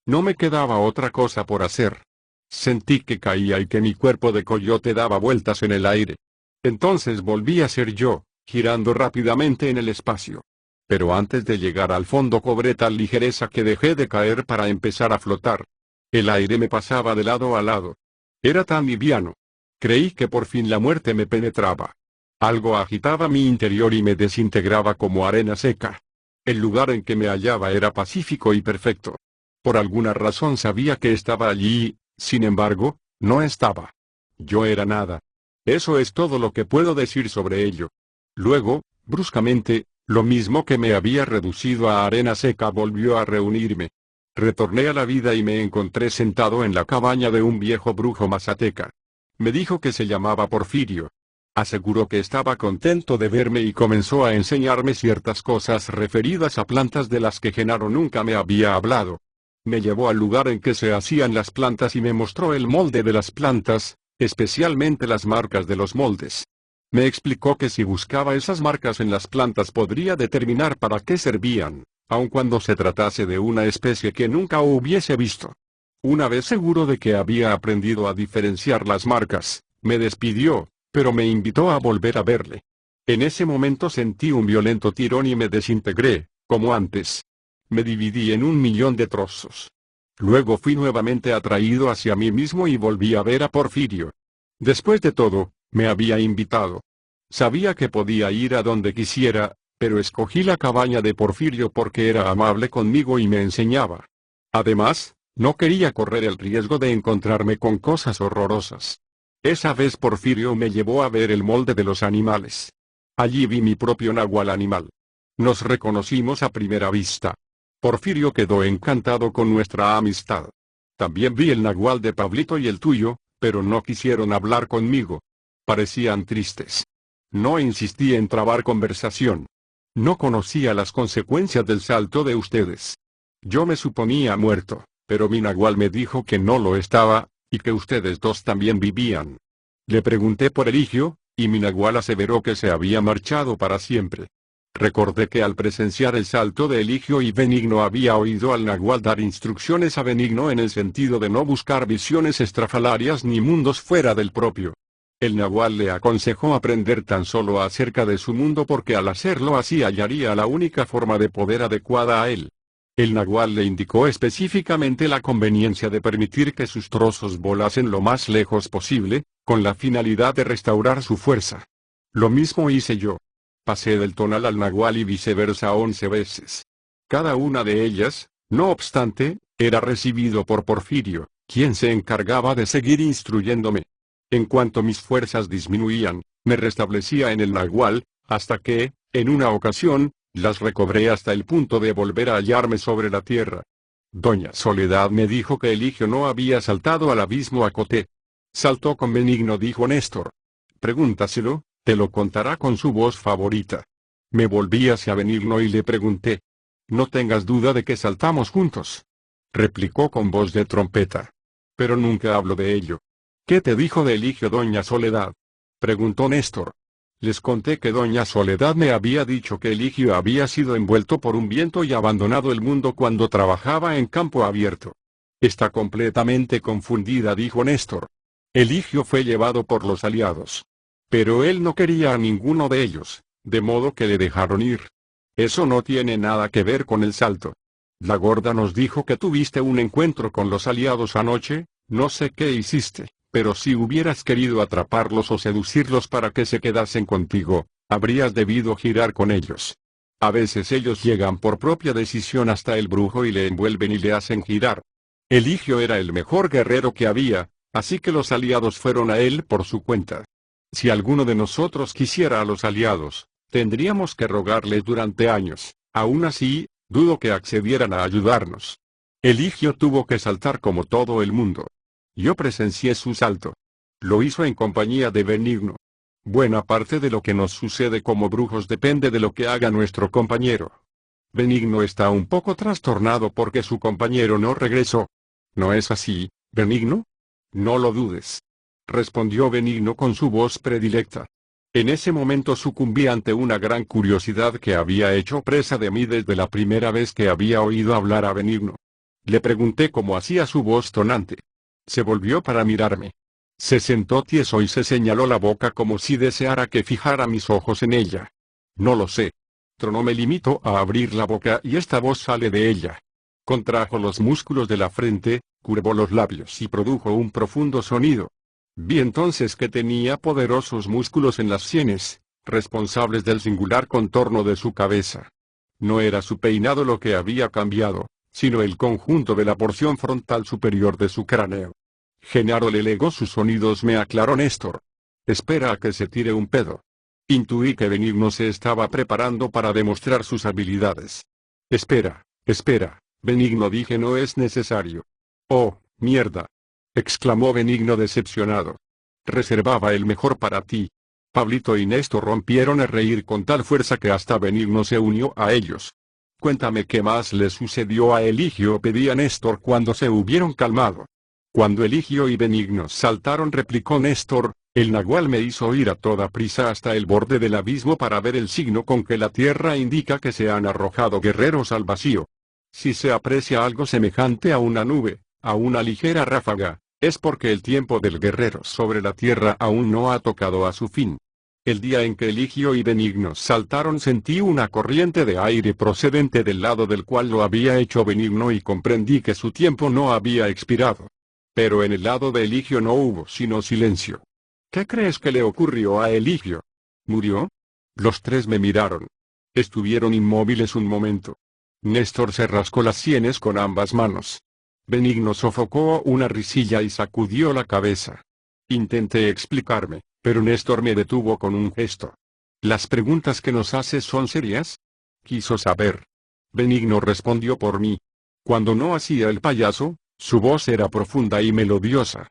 No me quedaba otra cosa por hacer. Sentí que caía y que mi cuerpo de coyote daba vueltas en el aire. Entonces volví a ser yo, girando rápidamente en el espacio. Pero antes de llegar al fondo cobré tal ligereza que dejé de caer para empezar a flotar. El aire me pasaba de lado a lado. Era tan liviano. Creí que por fin la muerte me penetraba. Algo agitaba mi interior y me desintegraba como arena seca. El lugar en que me hallaba era pacífico y perfecto. Por alguna razón sabía que estaba allí, sin embargo, no estaba. Yo era nada. Eso es todo lo que puedo decir sobre ello. Luego, bruscamente, lo mismo que me había reducido a arena seca volvió a reunirme. Retorné a la vida y me encontré sentado en la cabaña de un viejo brujo mazateca. Me dijo que se llamaba Porfirio. Aseguró que estaba contento de verme y comenzó a enseñarme ciertas cosas referidas a plantas de las que Genaro nunca me había hablado. Me llevó al lugar en que se hacían las plantas y me mostró el molde de las plantas, especialmente las marcas de los moldes. Me explicó que si buscaba esas marcas en las plantas podría determinar para qué servían, aun cuando se tratase de una especie que nunca hubiese visto. Una vez seguro de que había aprendido a diferenciar las marcas, me despidió, pero me invitó a volver a verle. En ese momento sentí un violento tirón y me desintegré, como antes. Me dividí en 1.000.000 de trozos. Luego fui nuevamente atraído hacia mí mismo y volví a ver a Porfirio. Después de todo, me había invitado. Sabía que podía ir a donde quisiera, pero escogí la cabaña de Porfirio porque era amable conmigo y me enseñaba. Además, no quería correr el riesgo de encontrarme con cosas horrorosas. Esa vez Porfirio me llevó a ver el molde de los animales. Allí vi mi propio nahual animal. Nos reconocimos a primera vista. Porfirio quedó encantado con nuestra amistad. También vi el nahual de Pablito y el tuyo, pero no quisieron hablar conmigo. Parecían tristes. No insistí en trabar conversación. No conocía las consecuencias del salto de ustedes. Yo me suponía muerto, pero mi nahual me dijo que no lo estaba, y que ustedes dos también vivían. Le pregunté por Eligio, y mi nahual aseveró que se había marchado para siempre. Recordé que al presenciar el salto de Eligio y Benigno había oído al nahual dar instrucciones a Benigno en el sentido de no buscar visiones estrafalarias ni mundos fuera del propio. El nahual le aconsejó aprender tan solo acerca de su mundo porque al hacerlo así hallaría la única forma de poder adecuada a él. El nahual le indicó específicamente la conveniencia de permitir que sus trozos volasen lo más lejos posible, con la finalidad de restaurar su fuerza. Lo mismo hice yo. Pasé del tonal al nahual y viceversa 11 veces. Cada una de ellas, no obstante, era recibido por Porfirio, quien se encargaba de seguir instruyéndome. En cuanto mis fuerzas disminuían, me restablecía en el nahual, hasta que, en una ocasión, las recobré hasta el punto de volver a hallarme sobre la tierra. Doña Soledad me dijo que Eligio no había saltado al abismo a Coté. Saltó con Benigno, dijo Néstor. Pregúntaselo, te lo contará con su voz favorita. Me volví hacia Benigno y le pregunté. No tengas duda de que saltamos juntos. Replicó con voz de trompeta. Pero nunca hablo de ello. ¿Qué te dijo de Eligio doña Soledad? Preguntó Néstor. Les conté que doña Soledad me había dicho que Eligio había sido envuelto por un viento y abandonado el mundo cuando trabajaba en campo abierto. Está completamente confundida, dijo Néstor. Eligio fue llevado por los aliados. Pero él no quería a ninguno de ellos, de modo que le dejaron ir. Eso no tiene nada que ver con el salto. La gorda nos dijo que tuviste un encuentro con los aliados anoche, no sé qué hiciste. Pero si hubieras querido atraparlos o seducirlos para que se quedasen contigo, habrías debido girar con ellos. A veces ellos llegan por propia decisión hasta el brujo y le envuelven y le hacen girar. Eligio era el mejor guerrero que había, así que los aliados fueron a él por su cuenta. Si alguno de nosotros quisiera a los aliados, tendríamos que rogarles durante años. Aún así, dudo que accedieran a ayudarnos. Eligio tuvo que saltar como todo el mundo. Yo presencié su salto. Lo hizo en compañía de Benigno. Buena parte de lo que nos sucede como brujos depende de lo que haga nuestro compañero. Benigno está un poco trastornado porque su compañero no regresó. ¿No es así, Benigno? No lo dudes. Respondió Benigno con su voz predilecta. En ese momento sucumbí ante una gran curiosidad que había hecho presa de mí desde la primera vez que había oído hablar a Benigno. Le pregunté cómo hacía su voz tonante. Se volvió para mirarme. Se sentó tieso y se señaló la boca como si deseara que fijara mis ojos en ella. No lo sé. No me limito a abrir la boca y esta voz sale de ella. Contrajo los músculos de la frente, curvó los labios y produjo un profundo sonido. Vi entonces que tenía poderosos músculos en las sienes, responsables del singular contorno de su cabeza. No era su peinado lo que había cambiado, sino el conjunto de la porción frontal superior de su cráneo. Genaro le legó sus sonidos, me aclaró Néstor. Espera a que se tire un pedo. Intuí que Benigno se estaba preparando para demostrar sus habilidades. Espera, Benigno, dije, no es necesario. Oh, mierda, exclamó Benigno decepcionado. Reservaba el mejor para ti. Pablito y Néstor rompieron a reír con tal fuerza que hasta Benigno se unió a ellos. Cuéntame qué más le sucedió a Eligio, pedía Néstor cuando se hubieron calmado. Cuando Eligio y Benigno saltaron, replicó Néstor, el nahual me hizo ir a toda prisa hasta el borde del abismo para ver el signo con que la tierra indica que se han arrojado guerreros al vacío. Si se aprecia algo semejante a una nube, a una ligera ráfaga, es porque el tiempo del guerrero sobre la tierra aún no ha tocado a su fin. El día en que Eligio y Benigno saltaron sentí una corriente de aire procedente del lado del cual lo había hecho Benigno y comprendí que su tiempo no había expirado. Pero en el lado de Eligio no hubo sino silencio. ¿Qué crees que le ocurrió a Eligio? ¿Murió? Los tres me miraron. Estuvieron inmóviles un momento. Néstor se rascó las sienes con ambas manos. Benigno sofocó una risilla y sacudió la cabeza. Intenté explicarme, pero Néstor me detuvo con un gesto. ¿Las preguntas que nos haces son serias? Quiso saber. Benigno respondió por mí. Cuando no hacía el payaso, su voz era profunda y melodiosa.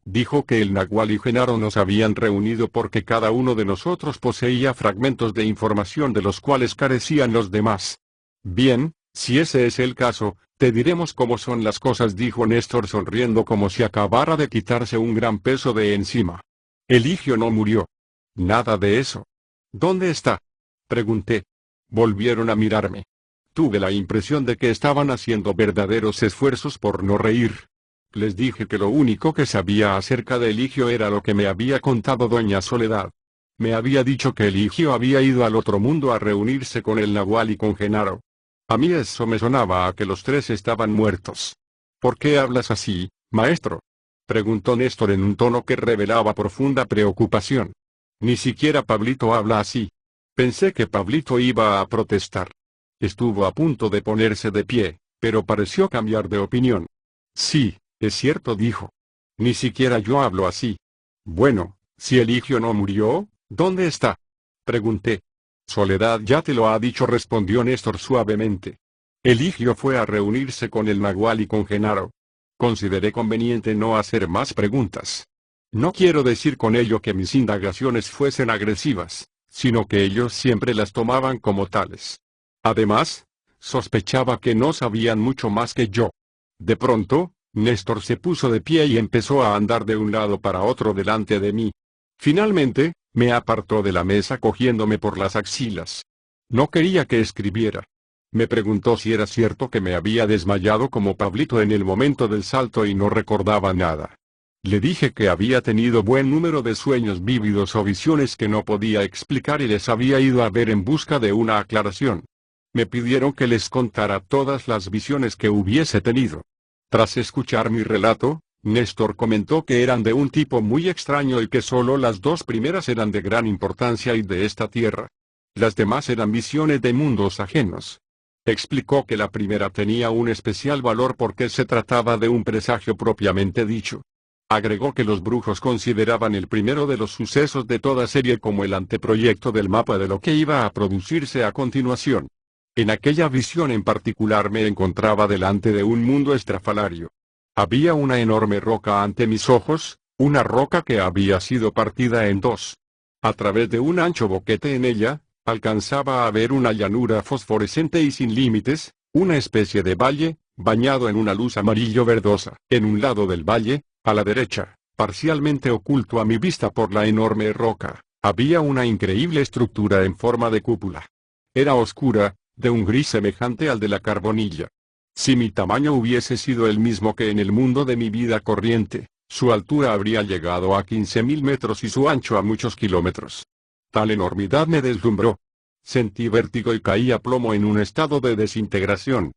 Dijo que el nahual y Genaro nos habían reunido porque cada uno de nosotros poseía fragmentos de información de los cuales carecían los demás. Bien, si ese es el caso, te diremos cómo son las cosas, dijo Néstor sonriendo como si acabara de quitarse un gran peso de encima. Eligio no murió. Nada de eso. ¿Dónde está? Pregunté. Volvieron a mirarme. Tuve la impresión de que estaban haciendo verdaderos esfuerzos por no reír. Les dije que lo único que sabía acerca de Eligio era lo que me había contado doña Soledad. Me había dicho que Eligio había ido al otro mundo a reunirse con el nahual y con Genaro. A mí eso me sonaba a que los tres estaban muertos. ¿Por qué hablas así, maestro?, preguntó Néstor en un tono que revelaba profunda preocupación. Ni siquiera Pablito habla así. Pensé que Pablito iba a protestar. Estuvo a punto de ponerse de pie, pero pareció cambiar de opinión. Sí, es cierto, dijo. Ni siquiera yo hablo así. Bueno, si Eligio no murió, ¿dónde está?, pregunté. Soledad ya te lo ha dicho, respondió Néstor suavemente. Eligio fue a reunirse con el nahual y con Genaro. Consideré conveniente no hacer más preguntas. No quiero decir con ello que mis indagaciones fuesen agresivas, sino que ellos siempre las tomaban como tales. Además, sospechaba que no sabían mucho más que yo. De pronto, Néstor se puso de pie y empezó a andar de un lado para otro delante de mí. Finalmente, me apartó de la mesa cogiéndome por las axilas. No quería que escribiera. Me preguntó si era cierto que me había desmayado como Pablito en el momento del salto y no recordaba nada. Le dije que había tenido buen número de sueños vívidos o visiones que no podía explicar y les había ido a ver en busca de una aclaración. Me pidieron que les contara todas las visiones que hubiese tenido. Tras escuchar mi relato, Néstor comentó que eran de un tipo muy extraño y que solo las dos primeras eran de gran importancia y de esta tierra. Las demás eran visiones de mundos ajenos. Explicó que la primera tenía un especial valor porque se trataba de un presagio propiamente dicho. Agregó que los brujos consideraban el primero de los sucesos de toda serie como el anteproyecto del mapa de lo que iba a producirse a continuación. En aquella visión en particular me encontraba delante de un mundo estrafalario. Había una enorme roca ante mis ojos, una roca que había sido partida en dos. A través de un ancho boquete en ella, alcanzaba a ver una llanura fosforescente y sin límites, una especie de valle, bañado en una luz amarillo-verdosa. En un lado del valle, a la derecha, parcialmente oculto a mi vista por la enorme roca, había una increíble estructura en forma de cúpula. Era oscura, de un gris semejante al de la carbonilla. Si mi tamaño hubiese sido el mismo que en el mundo de mi vida corriente, su altura habría llegado a 15.000 metros y su ancho a muchos kilómetros. Tal enormidad me deslumbró. Sentí vértigo y caí a plomo en un estado de desintegración.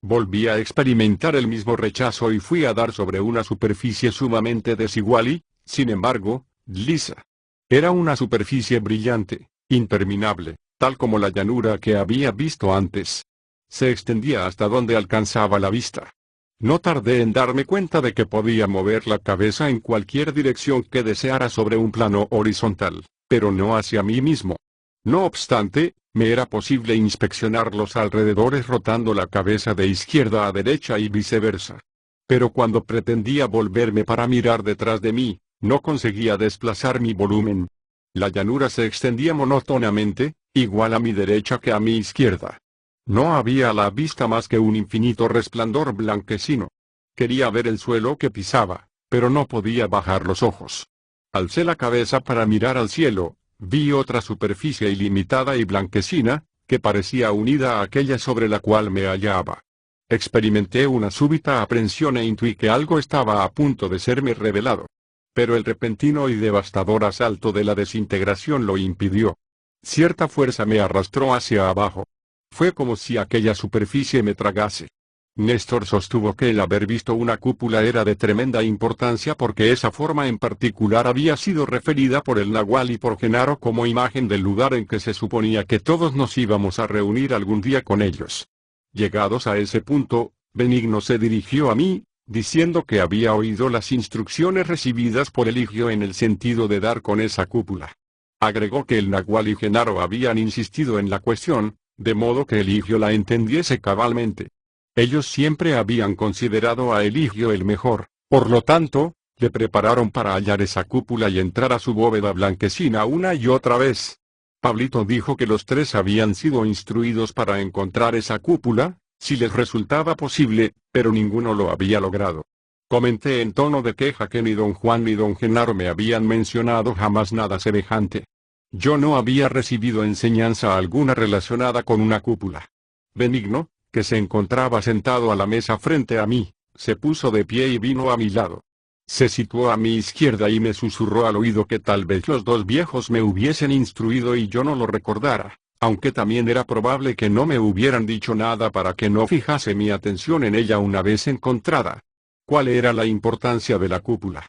Volví a experimentar el mismo rechazo y fui a dar sobre una superficie sumamente desigual y, sin embargo, lisa. Era una superficie brillante, interminable, tal como la llanura que había visto antes. Se extendía hasta donde alcanzaba la vista. No tardé en darme cuenta de que podía mover la cabeza en cualquier dirección que deseara sobre un plano horizontal, pero no hacia mí mismo. No obstante, me era posible inspeccionar los alrededores rotando la cabeza de izquierda a derecha y viceversa. Pero cuando pretendía volverme para mirar detrás de mí, no conseguía desplazar mi volumen. La llanura se extendía monótonamente, igual a mi derecha que a mi izquierda. No había a la vista más que un infinito resplandor blanquecino. Quería ver el suelo que pisaba, pero no podía bajar los ojos. Alcé la cabeza para mirar al cielo, vi otra superficie ilimitada y blanquecina, que parecía unida a aquella sobre la cual me hallaba. Experimenté una súbita aprensión e intuí que algo estaba a punto de serme revelado. Pero el repentino y devastador asalto de la desintegración lo impidió. Cierta fuerza me arrastró hacia abajo. Fue como si aquella superficie me tragase. Néstor sostuvo que el haber visto una cúpula era de tremenda importancia porque esa forma en particular había sido referida por el Nahual y por Genaro como imagen del lugar en que se suponía que todos nos íbamos a reunir algún día con ellos. Llegados a ese punto, Benigno se dirigió a mí, diciendo que había oído las instrucciones recibidas por Eligio en el sentido de dar con esa cúpula. Agregó que el Nahual y Genaro habían insistido en la cuestión, de modo que Eligio la entendiese cabalmente. Ellos siempre habían considerado a Eligio el mejor, por lo tanto, le prepararon para hallar esa cúpula y entrar a su bóveda blanquecina una y otra vez. Pablito dijo que los tres habían sido instruidos para encontrar esa cúpula, si les resultaba posible, pero ninguno lo había logrado. Comenté en tono de queja que ni don Juan ni don Genaro me habían mencionado jamás nada semejante. Yo no había recibido enseñanza alguna relacionada con una cúpula. Benigno, que se encontraba sentado a la mesa frente a mí, se puso de pie y vino a mi lado. Se situó a mi izquierda y me susurró al oído que tal vez los dos viejos me hubiesen instruido y yo no lo recordara, aunque también era probable que no me hubieran dicho nada para que no fijase mi atención en ella una vez encontrada. ¿Cuál era la importancia de la cúpula?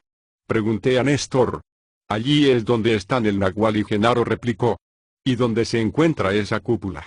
Pregunté a Néstor. Allí es donde están el Nahual y Genaro, replicó. ¿Y dónde se encuentra esa cúpula?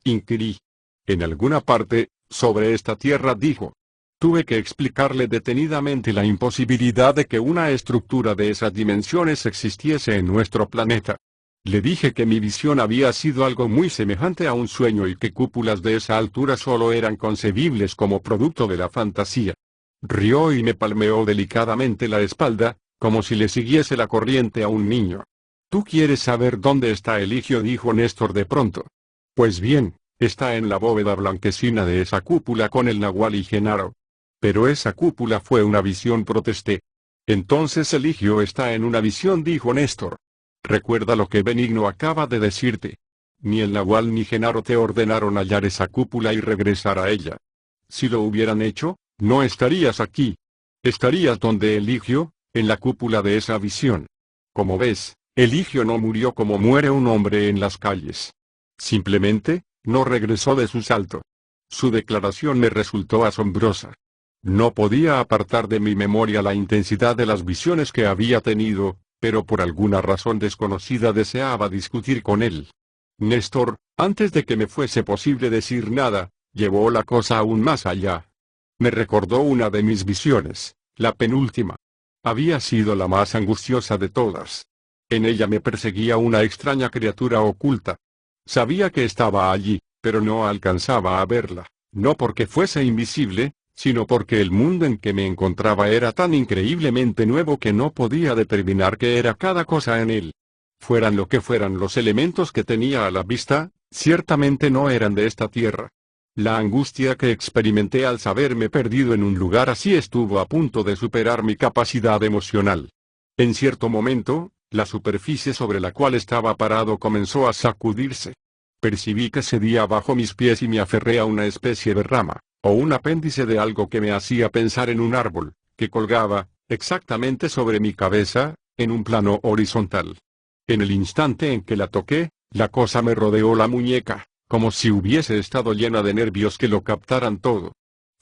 Inquirí. En alguna parte, sobre esta tierra, dijo. Tuve que explicarle detenidamente la imposibilidad de que una estructura de esas dimensiones existiese en nuestro planeta. Le dije que mi visión había sido algo muy semejante a un sueño y que cúpulas de esa altura solo eran concebibles como producto de la fantasía. Rió y me palmeó delicadamente la espalda, como si le siguiese la corriente a un niño. ¿Tú quieres saber dónde está Eligio?, dijo Néstor de pronto. Pues bien, está en la bóveda blanquecina de esa cúpula con el Nahual y Genaro. Pero esa cúpula fue una visión, protesté. Entonces Eligio está en una visión, dijo Néstor. Recuerda lo que Benigno acaba de decirte. Ni el Nahual ni Genaro te ordenaron hallar esa cúpula y regresar a ella. Si lo hubieran hecho, no estarías aquí. Estarías donde Eligio, en la cúpula de esa visión. Como ves, Eligio no murió como muere un hombre en las calles. Simplemente, no regresó de su salto. Su declaración me resultó asombrosa. No podía apartar de mi memoria la intensidad de las visiones que había tenido, pero por alguna razón desconocida deseaba discutir con él. Néstor, antes de que me fuese posible decir nada, llevó la cosa aún más allá. Me recordó una de mis visiones, la penúltima. Había sido la más angustiosa de todas. En ella me perseguía una extraña criatura oculta. Sabía que estaba allí, pero no alcanzaba a verla, no porque fuese invisible, sino porque el mundo en que me encontraba era tan increíblemente nuevo que no podía determinar qué era cada cosa en él. Fueran lo que fueran los elementos que tenía a la vista, ciertamente no eran de esta tierra. La angustia que experimenté al saberme perdido en un lugar así estuvo a punto de superar mi capacidad emocional. En cierto momento, la superficie sobre la cual estaba parado comenzó a sacudirse. Percibí que cedía bajo mis pies y me aferré a una especie de rama, o un apéndice de algo que me hacía pensar en un árbol, que colgaba, exactamente sobre mi cabeza, en un plano horizontal. En el instante en que la toqué, la cosa me rodeó la muñeca, como si hubiese estado llena de nervios que lo captaran todo.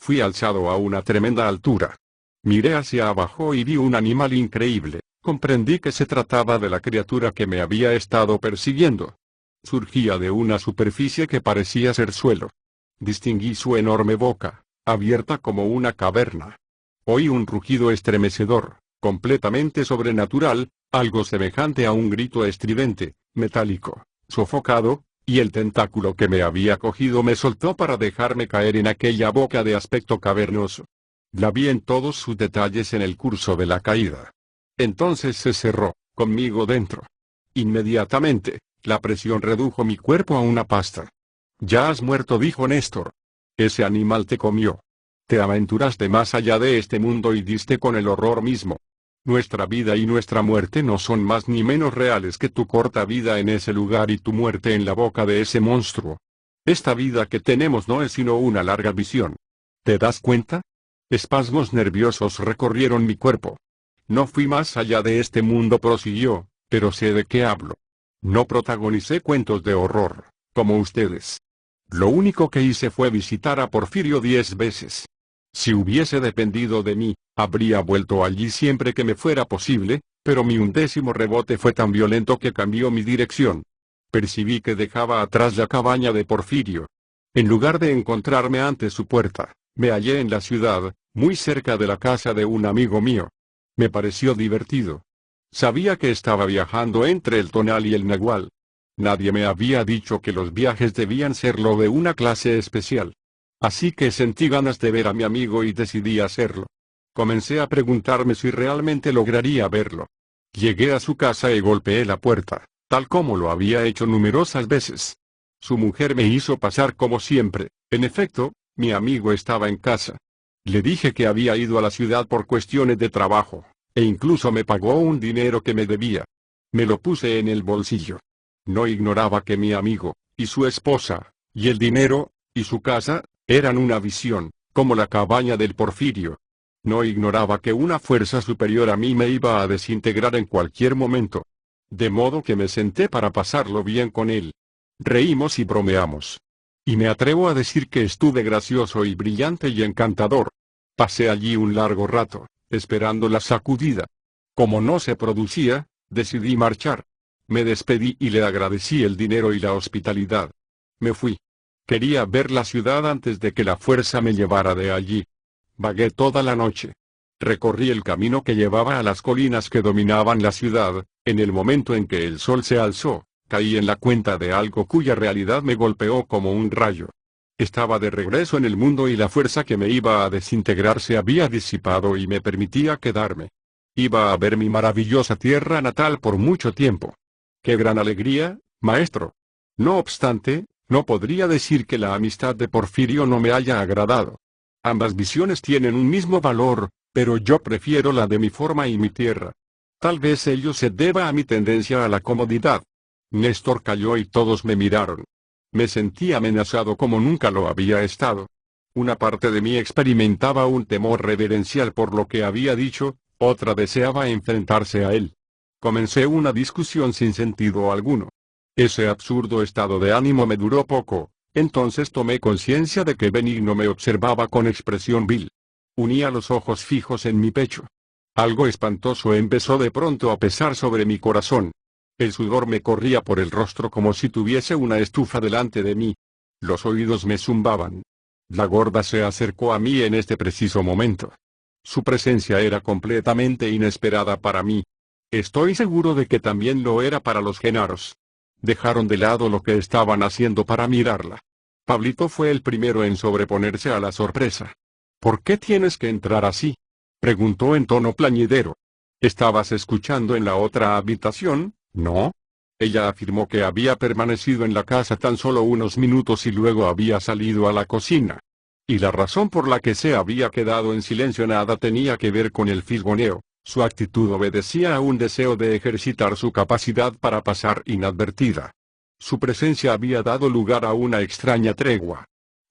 Fui alzado a una tremenda altura. Miré hacia abajo y vi un animal increíble. Comprendí que se trataba de la criatura que me había estado persiguiendo. Surgía de una superficie que parecía ser suelo. Distinguí su enorme boca, abierta como una caverna. Oí un rugido estremecedor, completamente sobrenatural, algo semejante a un grito estridente, metálico, sofocado, y el tentáculo que me había cogido me soltó para dejarme caer en aquella boca de aspecto cavernoso. La vi en todos sus detalles en el curso de la caída. Entonces se cerró, conmigo dentro. Inmediatamente, la presión redujo mi cuerpo a una pasta. «Ya has muerto», dijo Néstor. «Ese animal te comió. Te aventuraste más allá de este mundo y diste con el horror mismo. Nuestra vida y nuestra muerte no son más ni menos reales que tu corta vida en ese lugar y tu muerte en la boca de ese monstruo. Esta vida que tenemos no es sino una larga visión. ¿Te das cuenta?». Espasmos nerviosos recorrieron mi cuerpo. «No fui más allá de este mundo», prosiguió, «pero sé de qué hablo. No protagonicé cuentos de horror, como ustedes. Lo único que hice fue visitar a Porfirio 10 veces. Si hubiese dependido de mí, habría vuelto allí siempre que me fuera posible, pero mi 11º rebote fue tan violento que cambió mi dirección. Percibí que dejaba atrás la cabaña de Porfirio. En lugar de encontrarme ante su puerta, me hallé en la ciudad, muy cerca de la casa de un amigo mío. Me pareció divertido. Sabía que estaba viajando entre el Tonal y el Nagual. Nadie me había dicho que los viajes debían serlo de una clase especial. Así que sentí ganas de ver a mi amigo y decidí hacerlo. Comencé a preguntarme si realmente lograría verlo. Llegué a su casa y golpeé la puerta, tal como lo había hecho numerosas veces. Su mujer me hizo pasar como siempre. En efecto, mi amigo estaba en casa. Le dije que había ido a la ciudad por cuestiones de trabajo, e incluso me pagó un dinero que me debía. Me lo puse en el bolsillo. No ignoraba que mi amigo, y su esposa, y el dinero, y su casa, eran una visión, como la cabaña del Porfirio. No ignoraba que una fuerza superior a mí me iba a desintegrar en cualquier momento. De modo que me senté para pasarlo bien con él. Reímos y bromeamos. Y me atrevo a decir que estuve gracioso y brillante y encantador. Pasé allí un largo rato, esperando la sacudida. Como no se producía, decidí marchar. Me despedí y le agradecí el dinero y la hospitalidad. Me fui. Quería ver la ciudad antes de que la fuerza me llevara de allí. Vagué toda la noche. Recorrí el camino que llevaba a las colinas que dominaban la ciudad. En el momento en que el sol se alzó, caí en la cuenta de algo cuya realidad me golpeó como un rayo. Estaba de regreso en el mundo y la fuerza que me iba a desintegrar se había disipado y me permitía quedarme. Iba a ver mi maravillosa tierra natal por mucho tiempo. ¡Qué gran alegría, maestro! No obstante, no podría decir que la amistad de Porfirio no me haya agradado. Ambas visiones tienen un mismo valor, pero yo prefiero la de mi forma y mi tierra. Tal vez ello se deba a mi tendencia a la comodidad. Néstor calló y todos me miraron. Me sentí amenazado como nunca lo había estado. Una parte de mí experimentaba un temor reverencial por lo que había dicho, otra deseaba enfrentarse a él. Comencé una discusión sin sentido alguno. Ese absurdo estado de ánimo me duró poco, entonces tomé conciencia de que Benigno me observaba con expresión vil. Unía los ojos fijos en mi pecho. Algo espantoso empezó de pronto a pesar sobre mi corazón. El sudor me corría por el rostro como si tuviese una estufa delante de mí. Los oídos me zumbaban. La gorda se acercó a mí en este preciso momento. Su presencia era completamente inesperada para mí. Estoy seguro de que también lo era para los Genaros. Dejaron de lado lo que estaban haciendo para mirarla. Pablito fue el primero en sobreponerse a la sorpresa. «¿Por qué tienes que entrar así?», preguntó en tono plañidero. «¿Estabas escuchando en la otra habitación, no?». Ella afirmó que había permanecido en la casa tan solo unos minutos y luego había salido a la cocina. Y la razón por la que se había quedado en silencio nada tenía que ver con el fisgoneo. Su actitud obedecía a un deseo de ejercitar su capacidad para pasar inadvertida. Su presencia había dado lugar a una extraña tregua.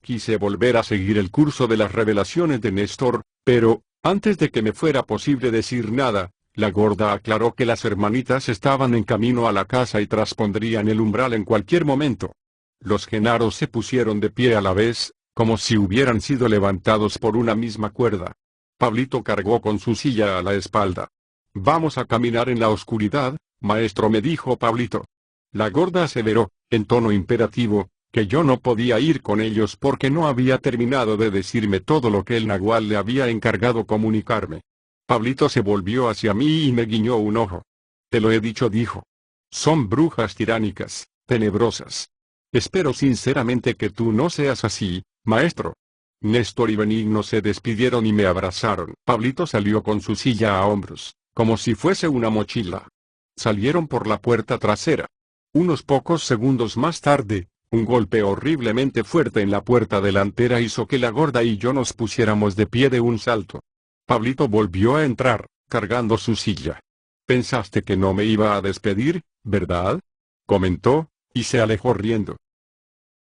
Quise volver a seguir el curso de las revelaciones de Néstor, pero, antes de que me fuera posible decir nada, la gorda aclaró que las hermanitas estaban en camino a la casa y traspondrían el umbral en cualquier momento. Los Genaros se pusieron de pie a la vez, como si hubieran sido levantados por una misma cuerda. Pablito cargó con su silla a la espalda. «Vamos a caminar en la oscuridad, maestro», me dijo Pablito. La gorda aseveró, en tono imperativo, que yo no podía ir con ellos porque no había terminado de decirme todo lo que el nagual le había encargado comunicarme. Pablito se volvió hacia mí y me guiñó un ojo. «Te lo he dicho», dijo. «Son brujas tiránicas, tenebrosas. Espero sinceramente que tú no seas así, maestro». Néstor y Benigno se despidieron y me abrazaron. Pablito salió con su silla a hombros, como si fuese una mochila. Salieron por la puerta trasera. Unos pocos segundos más tarde, un golpe horriblemente fuerte en la puerta delantera hizo que la gorda y yo nos pusiéramos de pie de un salto. Pablito volvió a entrar, cargando su silla. «Pensaste que no me iba a despedir, ¿verdad?», comentó, y se alejó riendo.